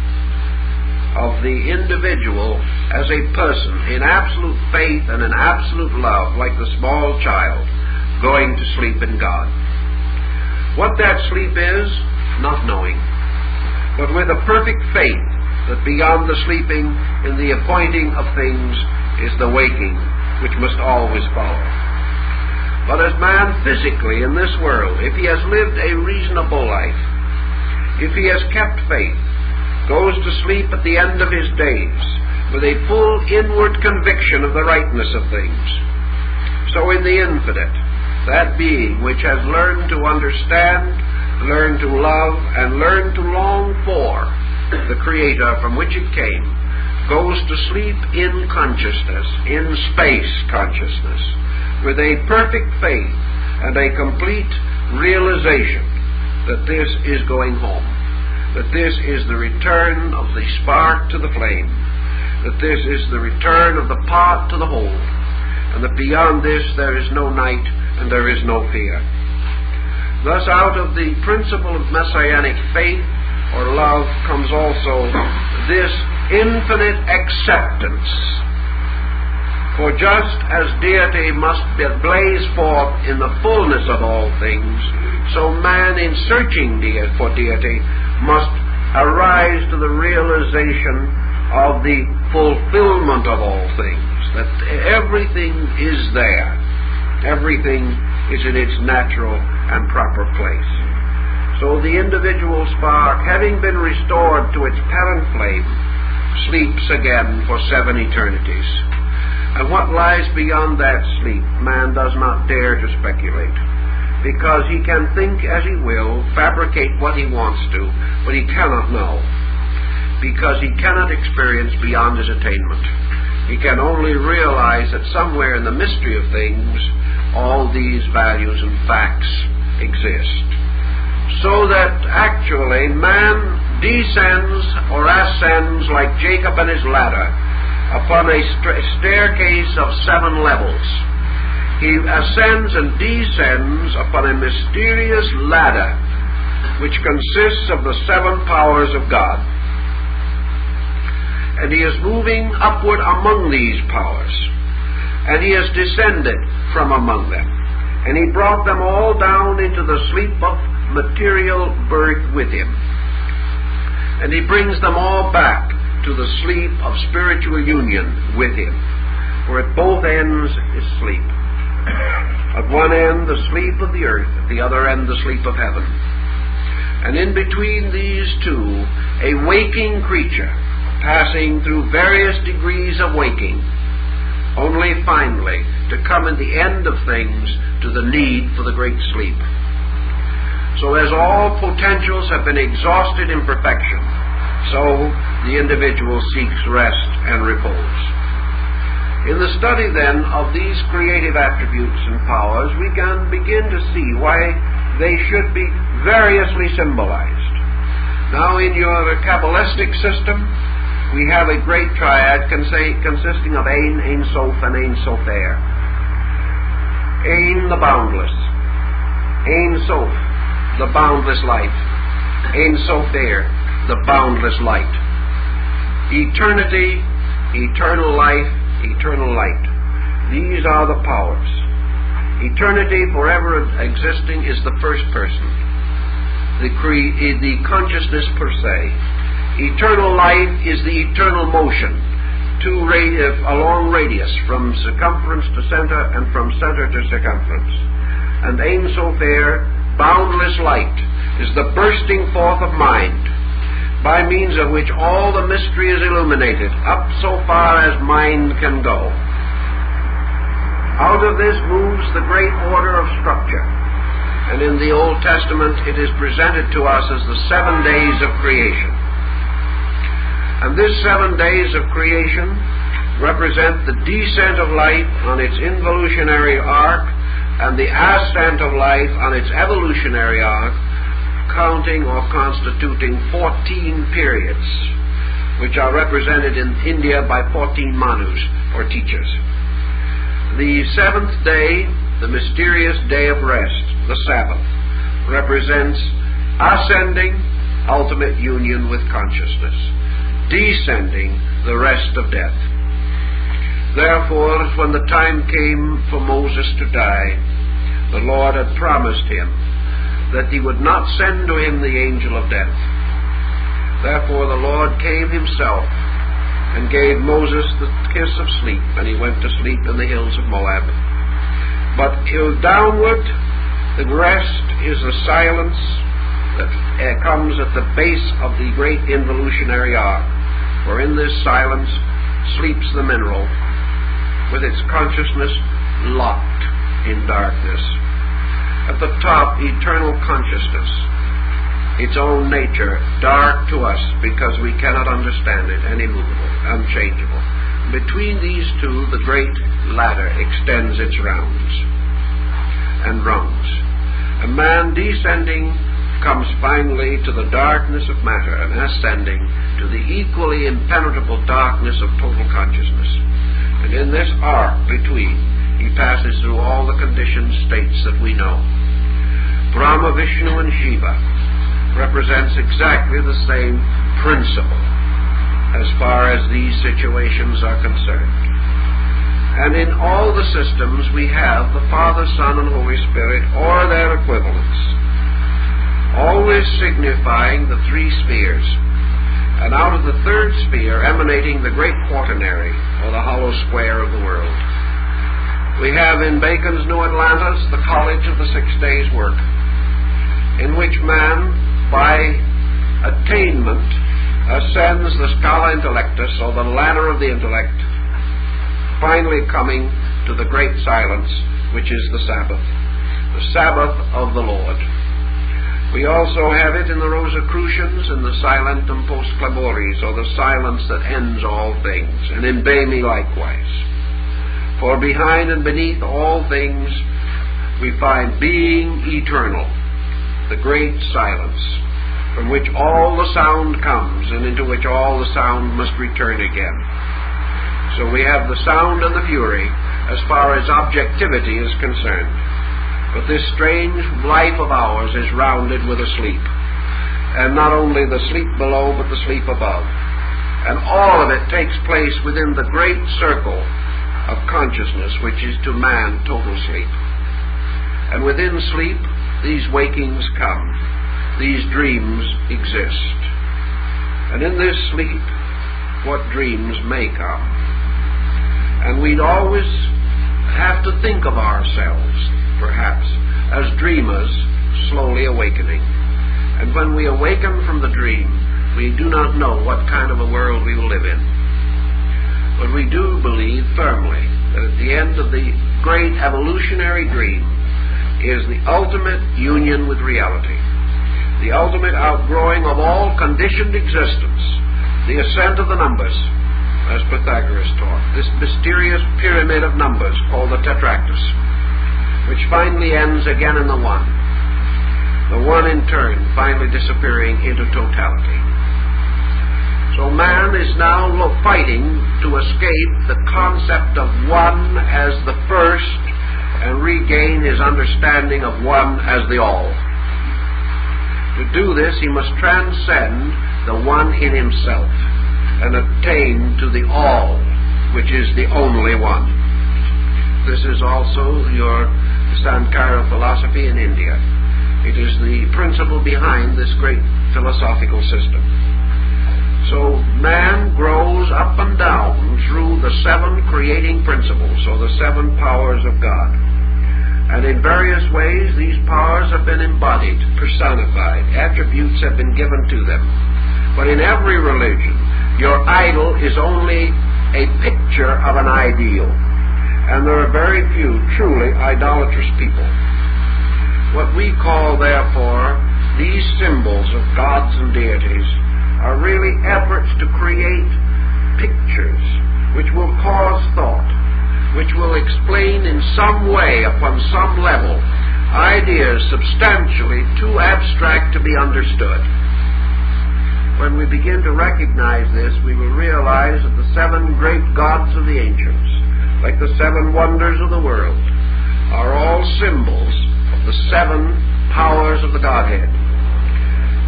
of the individual as a person in absolute faith and in absolute love, like the small child going to sleep in God. What that sleep is, not knowing, but with a perfect faith that beyond the sleeping in the appointing of things is the waking, which must always follow. But as man physically in this world, if he has lived a reasonable life, if he has kept faith, goes to sleep at the end of his days with a full inward conviction of the rightness of things, so in the infinite, that being which has learned to understand, learned to love, and learned to long for the Creator from which it came, goes to sleep in consciousness, in space consciousness, with a perfect faith and a complete realization that this is going home, that this is the return of the spark to the flame, that this is the return of the part to the whole, and that beyond this there is no night and there is no fear. Thus, out of the principle of messianic faith or love comes also this infinite acceptance. For just as deity must blaze forth in the fullness of all things, so man in searching for deity must arise to the realization of the fulfillment of all things, that everything is there. Everything is in its natural and proper place. So the individual spark, having been restored to its parent flame, sleeps again for 7 eternities. And what lies beyond that sleep, man does not dare to speculate, because he can think as he will, fabricate what he wants to, but he cannot know, because he cannot experience beyond his attainment. He can only realize that somewhere in the mystery of things, all these values and facts exist. So that actually man descends or ascends like Jacob and his ladder upon a staircase of 7 levels. He ascends and descends upon a mysterious ladder which consists of the 7 powers of God. And he is moving upward among these powers. And he has descended from among them. And he brought them all down into the sleep of material birth with him. And he brings them all back to the sleep of spiritual union with him. For at both ends is sleep. At one end the sleep of the earth, at the other end the sleep of heaven. And in between these two, a waking creature, passing through various degrees of waking, only finally to come in the end of things to the need for the great sleep. So as all potentials have been exhausted in perfection, so the individual seeks rest and repose. In the study then of these creative attributes and powers, we can begin to see why they should be variously symbolized. Now in your Kabbalistic system, we have a great triad consisting of Ein, Ein Sof, and Ein Sofer. Ein, the boundless. Ein Sof, the boundless life. Ein Sofer, the boundless light. Eternity, eternal life, eternal light. These are the powers. Eternity, forever existing, is the first person, the consciousness per se. Eternal life is the eternal motion, a long radius from circumference to center and from center to circumference. And Ein Sofer, boundless light, is the bursting forth of mind, by means of which all the mystery is illuminated, up so far as mind can go. Out of this moves the great order of structure, and in the Old Testament it is presented to us as the 7 days of creation. And this 7 days of creation represent the descent of life on its involutionary arc and the ascent of life on its evolutionary arc, counting or constituting 14 periods, which are represented in India by 14 manus, or teachers. The 7th day, the mysterious day of rest, the Sabbath, represents ascending ultimate union with consciousness, descending the rest of death. Therefore, when the time came for Moses to die, the Lord had promised him that he would not send to him the angel of death. Therefore the Lord came himself and gave Moses the kiss of sleep, and he went to sleep in the hills of Moab. But downward, the rest is the silence that comes at the base of the great involutionary arc. For in this silence sleeps the mineral, with its consciousness locked in darkness. At the top, eternal consciousness, its own nature, dark to us because we cannot understand it, and immovable, unchangeable. Between these two, the great ladder extends its rounds and rungs. A man descending comes finally to the darkness of matter, and ascending to the equally impenetrable darkness of total consciousness. And in this arc between, he passes through all the conditioned states that we know. Brahma, Vishnu, and Shiva represents exactly the same principle as far as these situations are concerned. And in all the systems we have the Father, Son, and Holy Spirit, or their equivalents, always signifying the three spheres, and out of the third sphere emanating the great quaternary, or the hollow square of the world. We have in Bacon's New Atlantis the college of the 6 days' work, in which man, by attainment, ascends the scala intellectus, or the ladder of the intellect, finally coming to the great silence, which is the Sabbath of the Lord. We also have it in the Rosicrucians in the Silentum Post Clamoris, or the silence that ends all things, and in Bami likewise. For behind and beneath all things we find being eternal, the great silence, from which all the sound comes, and into which all the sound must return again. So we have the sound and the fury as far as objectivity is concerned. But this strange life of ours is rounded with a sleep. And not only the sleep below, but the sleep above. And all of it takes place within the great circle of consciousness, which is to man total sleep. And within sleep, these wakings come. These dreams exist. And in this sleep, what dreams may come. And we'd always have to think of ourselves, perhaps, as dreamers slowly awakening. And when we awaken from the dream, we do not know what kind of a world we will live in. But we do believe firmly that at the end of the great evolutionary dream is the ultimate union with reality, the ultimate outgrowing of all conditioned existence, the ascent of the numbers, as Pythagoras taught, this mysterious pyramid of numbers called the tetractys, which finally ends again in the one in turn finally disappearing into totality. So man is now fighting to escape the concept of one as the first and regain his understanding of one as the all. To do this, he must transcend the one in himself and attain to the all, which is the only one. This is also your Sankara philosophy in India. It is the principle behind this great philosophical system. So man grows up and down through the 7 creating principles, or the 7 powers of God. And in various ways these powers have been embodied, personified, attributes have been given to them. But in every religion, your idol is only a picture of an ideal. And there are very few truly idolatrous people. What we call, therefore, these symbols of gods and deities are really efforts to create pictures which will cause thought, which will explain in some way, upon some level, ideas substantially too abstract to be understood. When we begin to recognize this, we will realize that the 7 great gods of the ancients, like the 7 wonders of the world, are all symbols of the 7 powers of the Godhead.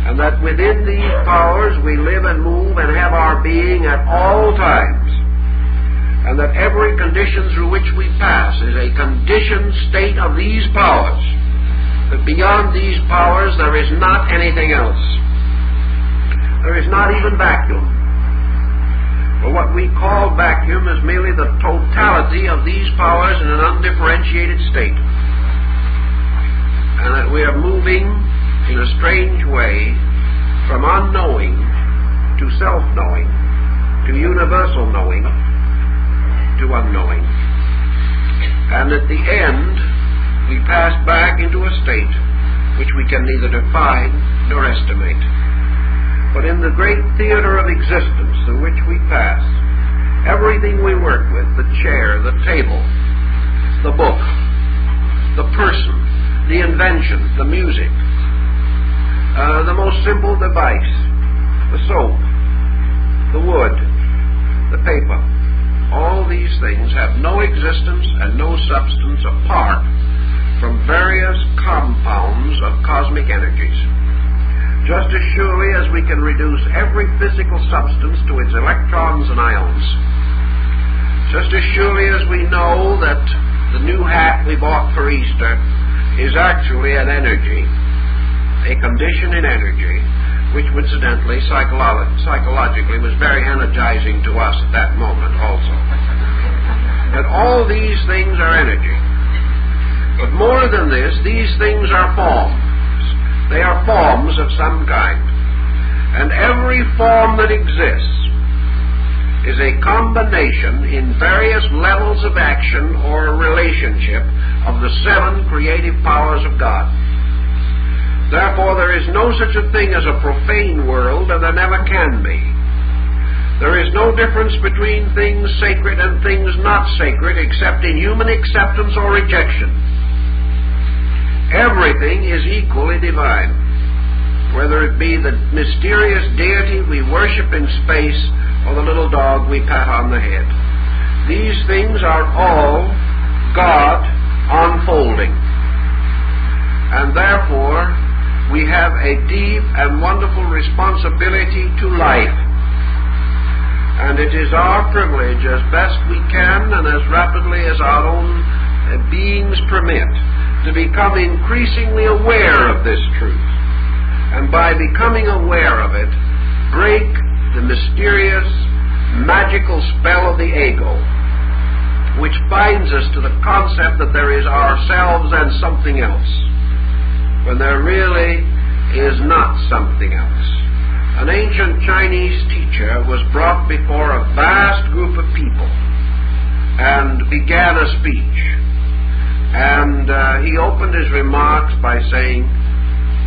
And that within these powers we live and move and have our being at all times. And that every condition through which we pass is a conditioned state of these powers. that beyond these powers there is not anything else. There is not even vacuum. For what we call vacuum is merely the totality of these powers in an undifferentiated state. And that we are moving in a strange way from unknowing to self-knowing, to universal knowing, to unknowing. And at the end, we pass back into a state which we can neither define nor estimate. But in the great theater of existence through which we pass, everything we work with, the chair, the table, the book, the person, the invention, the music, the most simple device, the soap, the wood, the paper, all these things have no existence and no substance apart from various compounds of cosmic energies. Just as surely as we can reduce every physical substance to its electrons and ions, just as surely as we know that the new hat we bought for Easter is actually an energy, a condition in energy, which incidentally, psychologically, was very energizing to us at that moment also. That all these things are energy. But more than this, these things are forms. They are forms of some kind. And every form that exists is a combination in various levels of action or relationship of the 7 creative powers of God. Therefore, there is no such a thing as a profane world, and there never can be. There is no difference between things sacred and things not sacred, except in human acceptance or rejection. Everything is equally divine, whether it be the mysterious deity we worship in space or the little dog we pat on the head. These things are all God unfolding. And therefore, we have a deep and wonderful responsibility to life. And it is our privilege, as best we can and as rapidly as our own beings permit, to become increasingly aware of this truth. And by becoming aware of it, break the mysterious, magical spell of the ego, which binds us to the concept that there is ourselves and something else, when there really is not something else. An ancient Chinese teacher was brought before a vast group of people and began a speech. And he opened his remarks by saying,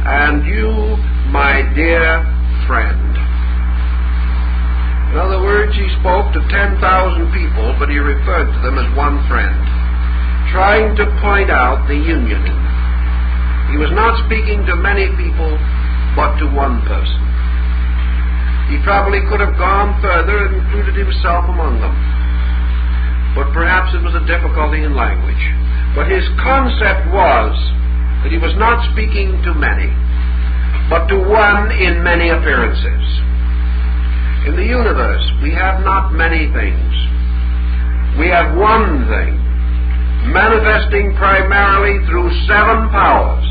"And you, my dear friend." In other words, he spoke to 10,000 people, but he referred to them as one friend, trying to point out the union in them. He was not speaking to many people, but to one person. He probably could have gone further and included himself among them. But perhaps it was a difficulty in language. But his concept was that he was not speaking to many, but to one in many appearances. In the universe, we have not many things. We have one thing, manifesting primarily through 7 powers,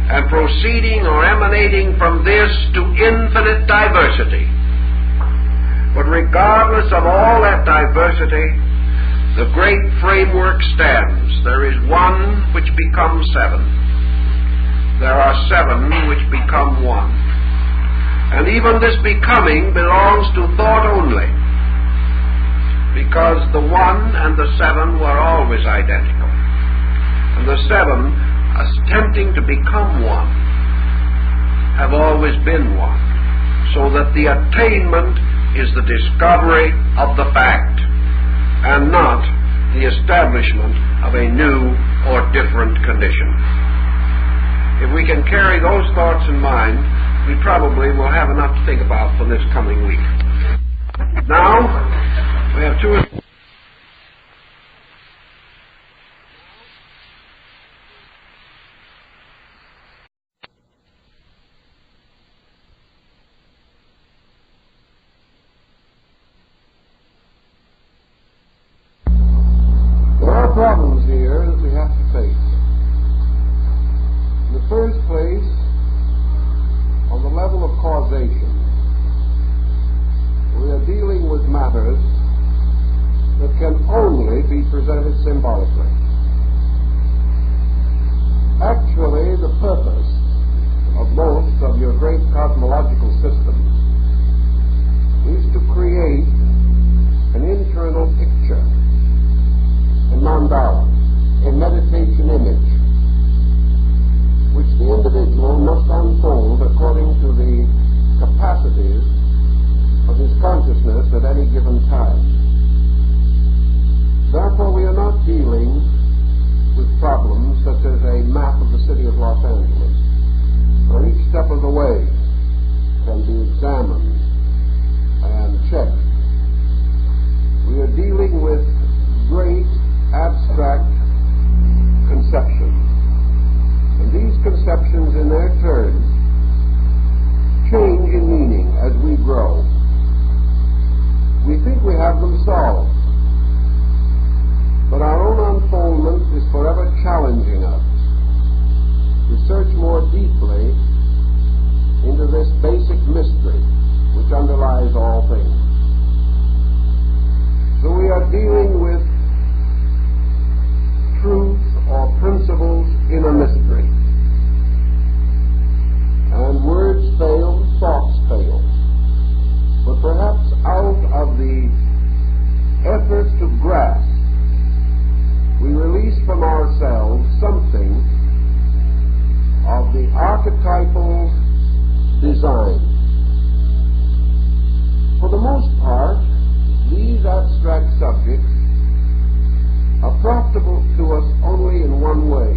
and proceeding or emanating from this to infinite diversity. But regardless of all that diversity, the great framework stands. There is one which becomes 7. There are 7 which become 1. And even this becoming belongs to thought only, because the 1 and the 7 were always identical. And the 7, attempting to become 1, have always been 1, so that the attainment is the discovery of the fact, and not the establishment of a new or different condition. If we can carry those thoughts in mind, we probably will have enough to think about for this coming week. Now, we have 2 or 3. There are problems here that we have to face. be presented symbolically. Actually, the purpose of most of your great cosmological systems is to create an internal picture, a mandala, a meditation image, which the individual must unfold according to the capacities of his consciousness at any given time. Therefore, we are not dealing with problems such as a map of the city of Los Angeles, where each step of the way can be examined and checked. We are dealing with great abstract conceptions. And these conceptions, in their turn, change in meaning as we grow. We think we have them solved, but our own unfoldment is forever challenging us to search more deeply into this basic mystery which underlies all things. So we are dealing with truth or principles in a mystery. And words fail, thoughts fail. But perhaps out of the effort to grasp, we release from ourselves something of the archetypal design. For the most part, these abstract subjects are profitable to us only in one way,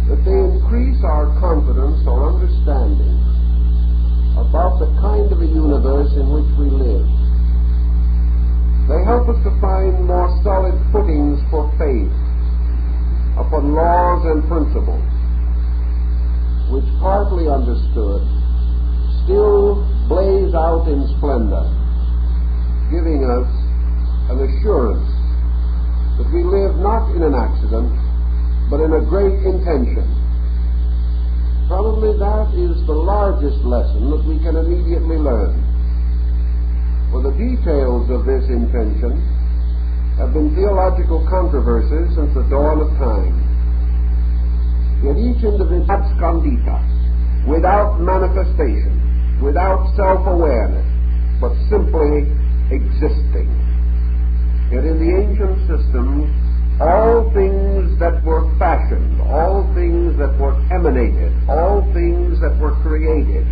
that they increase our confidence or understanding about the kind of a universe in which we live. They help us to find more solid footings for faith upon laws and principles, which, partly understood, still blaze out in splendor, giving us an assurance that we live not in an accident, but in a great intention. Probably that is the largest lesson that we can immediately learn. For the details of this intention have been theological controversies since the dawn of time. Yet each individual abscondita, without manifestation, without self-awareness, but simply existing. Yet in the ancient systems, all things that were fashioned, all things that were emanated, all things that were created,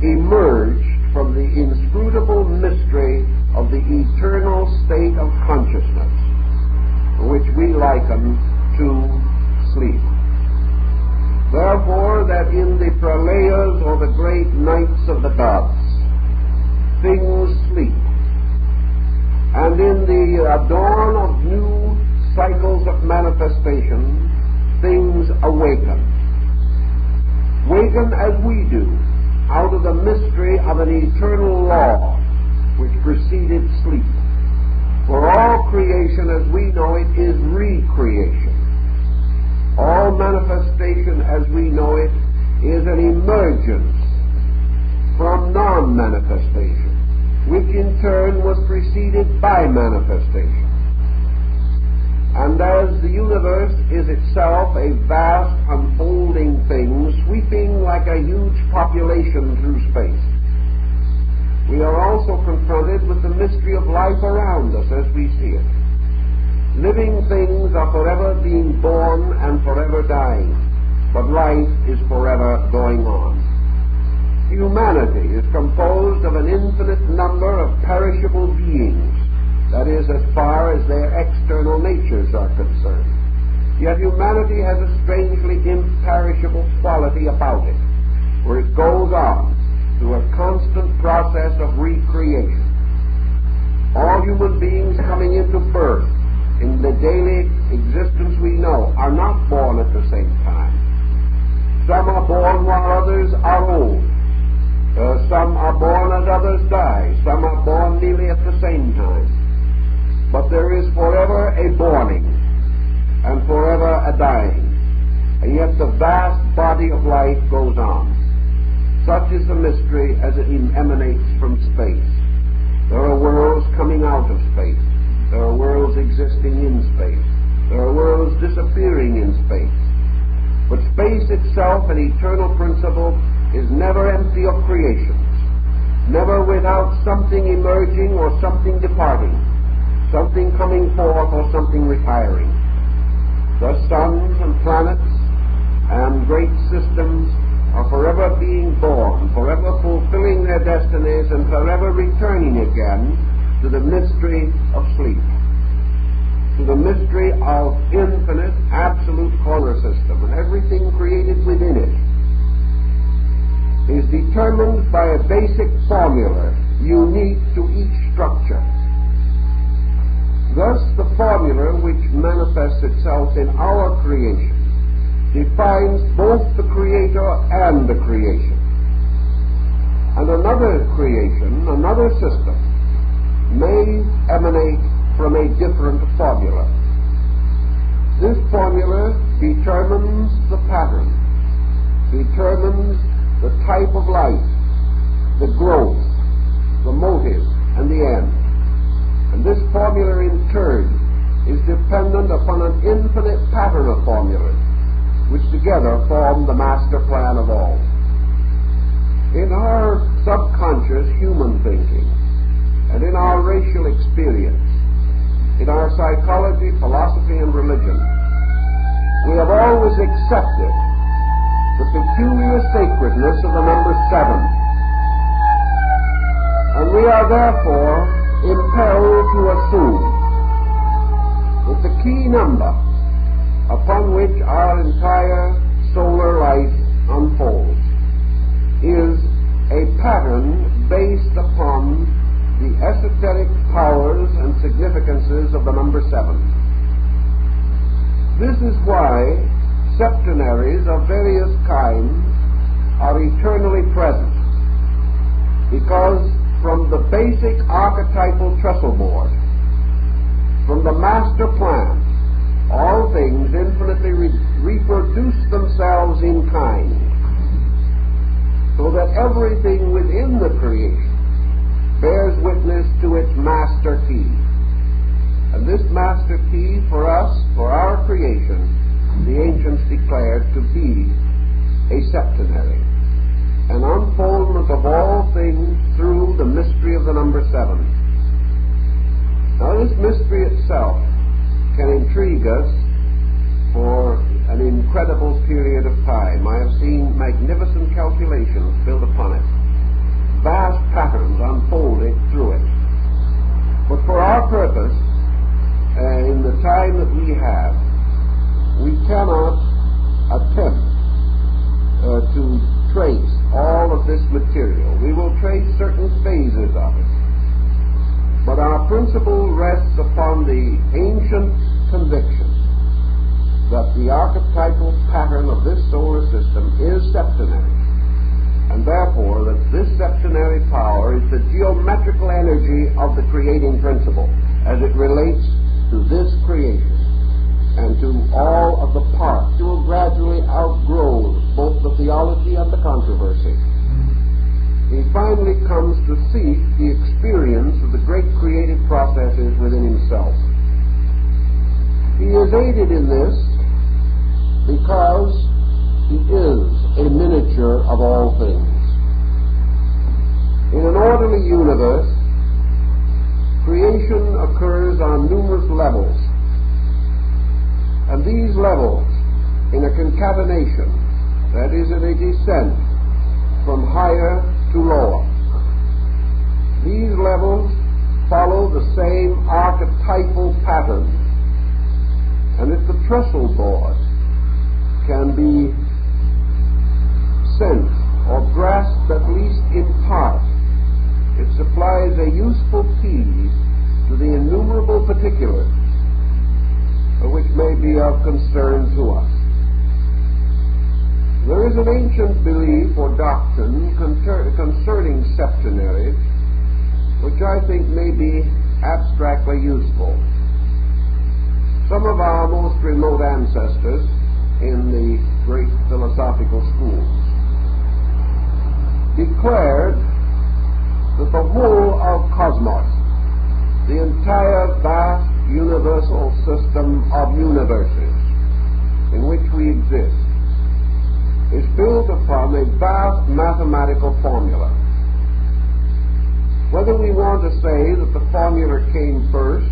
emerged from the inscrutable mystery of the eternal state of consciousness, which we liken to sleep. Therefore, that in the pralayas, or the great nights of the gods, things sleep, and in the dawn of new cycles of manifestation, things awaken. Waken as we do, out of the mystery of an eternal law which preceded sleep. For all creation as we know it is recreation. All manifestation as we know it is an emergence from non-manifestation, which in turn was preceded by manifestation. And as the universe is itself a vast unfolding thing, sweeping like a huge population through space, we are also confronted with the mystery of life around us as we see it. Living things are forever being born and forever dying, but life is forever going on. Humanity is composed of an infinite number of perishable beings, that is, as far as their external natures are concerned. Yet humanity has a strangely imperishable quality about it, where it goes on through a constant process of recreation. All human beings coming into birth in the daily existence we know are not born at the same time. Some are born while others are old. Some are born and others die. Some are born nearly at the same time. But there is forever a borning and forever a dying. And yet the vast body of life goes on. Such is the mystery as it emanates from space. There are worlds coming out of space. There are worlds worlds existing in space. There are worlds disappearing in space. But space itself, an eternal principle, is never empty of creations, never without something emerging or something departing, something coming forth or something retiring. The suns and planets and great systems are forever being born, forever fulfilling their destinies, and forever returning again to the mystery of sleep, to the mystery of infinite, absolute corner system, and everything created within it is determined by a basic formula unique to each structure. Thus, the formula which manifests itself in our creation defines both the Creator and the creation. And another creation, another system, may emanate from a different formula. This formula determines the pattern, determines the type of life, the growth, the motive, and the end. And this formula in turn is dependent upon an infinite pattern of formulas which together form the master plan of all. In our subconscious human thinking and in our racial experience, in our psychology, philosophy, and religion, we have always accepted the peculiar sacredness of the number 7. And we are therefore impelled to assume that the key number upon which our entire solar life unfolds is a pattern based upon the esoteric powers and significances of the number 7. This is why septenaries of various kinds are eternally present, because from the basic archetypal trestle board, from the master plan, all things infinitely reproduce themselves in kind, so that everything within the creation bears witness to its master key. And this master key for us, for our creation, the ancients declared to be a septenary, an unfoldment of all things through the mystery of the number 7. Now this mystery itself can intrigue us for an incredible period of time. I have seen magnificent calculations built upon it, vast patterns unfolding through it. But for our purpose, in the time that we have, we cannot attempt to trace all of this material. We will trace certain phases of it. But our principle rests upon the ancient conviction that the archetypal pattern of this solar system is septenary, and therefore that this septenary power is the geometrical energy of the creating principle as it relates to this creation and to all of the parts. It will gradually outgrow both the theology and the controversy. He finally comes to seek the experience of the great creative processes within himself. He is aided in this because he is a miniature of all things. In an orderly universe, creation occurs on numerous levels, and these levels, in a concatenation, that is, in a descent from higher to lower, these levels follow the same archetypal pattern, and if the trestle board can be sensed or grasped at least in part, it supplies a useful key to the innumerable particulars which may be of concern to us. There is an ancient belief or doctrine concerning septenaries which I think may be abstractly useful. Some of our most remote ancestors in the great philosophical schools declared that the whole of cosmos, the entire vast universal system of universes in which we exist is built upon a vast mathematical formula. Whether we want to say that the formula came first,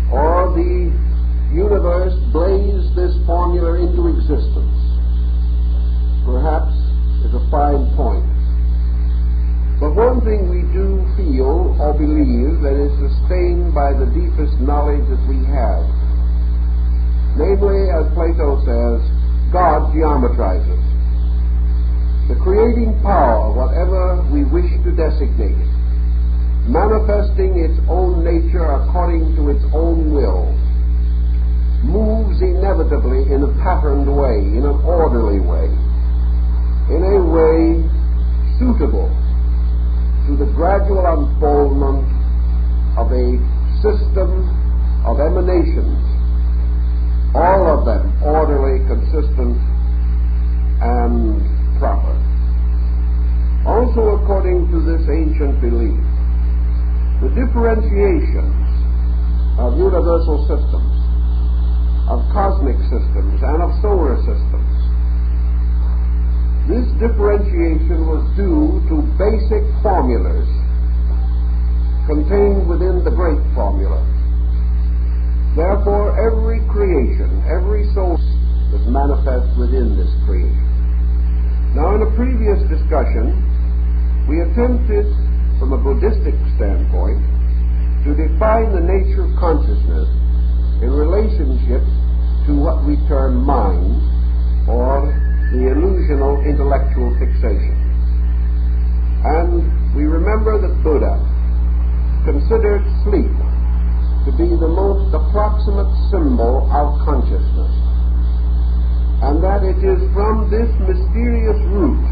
or the universe blazed this formula into existence, perhaps is a fine point. But one thing we do feel or believe that is sustained by the deepest knowledge that we have, namely, as Plato says, God geometrizes. The creating power, whatever we wish to designate it, manifesting its own nature according to its own will, moves inevitably in a patterned way, in an orderly way, in a way suitable to the gradual unfoldment of a system of emanations, all of them orderly, consistent, and proper. Also, according to this ancient belief, the differentiations of universal systems, of cosmic systems, and of solar systems, this differentiation was due to basic formulas contained within the great formula. Therefore, every creation, every soul is manifest within this creation. Now, in a previous discussion, we attempted, from a Buddhistic standpoint, to define the nature of consciousness in relationship to what we term mind, or the illusional intellectual fixation. And we remember that Buddha considered sleep to be the most approximate symbol of consciousness, and that it is from this mysterious root,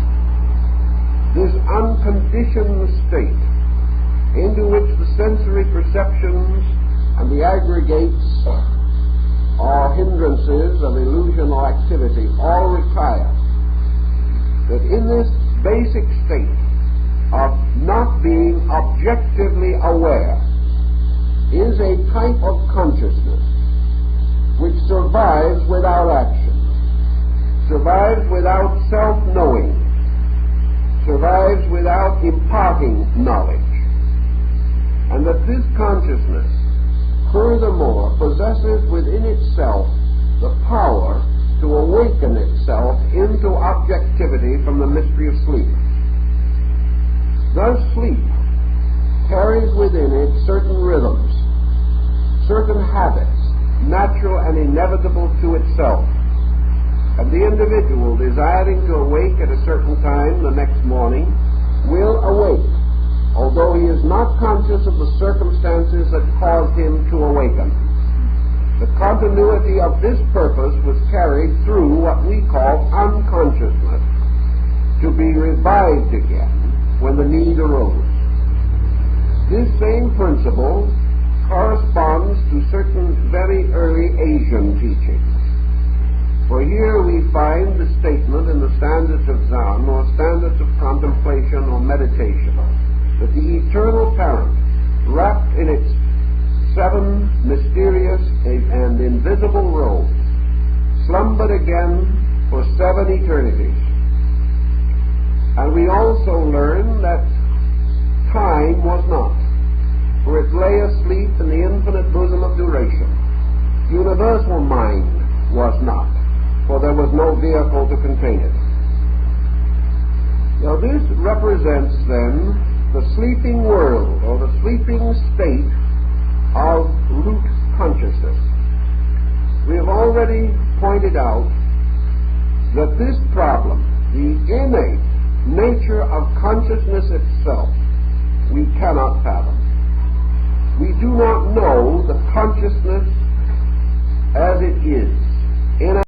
this unconditioned state, into which the sensory perceptions and the aggregates or hindrances of illusional activity all retire, that in this basic state of not being objectively aware is a type of consciousness which survives without action, survives without self-knowing, survives without imparting knowledge, and that this consciousness furthermore possesses within itself the power to awaken itself into objectivity from the mystery of sleep. Thus sleep carries within it certain rhythms, certain habits, natural and inevitable to itself, and the individual desiring to awake at a certain time the next morning will awake, although he is not conscious of the circumstances that caused him to awaken. The continuity of this purpose was carried through what we call unconsciousness, to be revived again when the need arose. This same principle corresponds to certain very early Asian teachings. For here we find the statement in the standards of Zen, or standards of contemplation or meditation, that the eternal parent, wrapped in its 7 mysterious and invisible robes, slumbered again for 7 eternities. And we also learn that time was not, for it lay asleep in the infinite bosom of duration. Universal mind was not, for there was no vehicle to contain it. Now this represents then the sleeping world, or the sleeping state of root consciousness. We have already pointed out that this problem, the innate nature of consciousness itself, we cannot fathom. We do not know the consciousness as it is in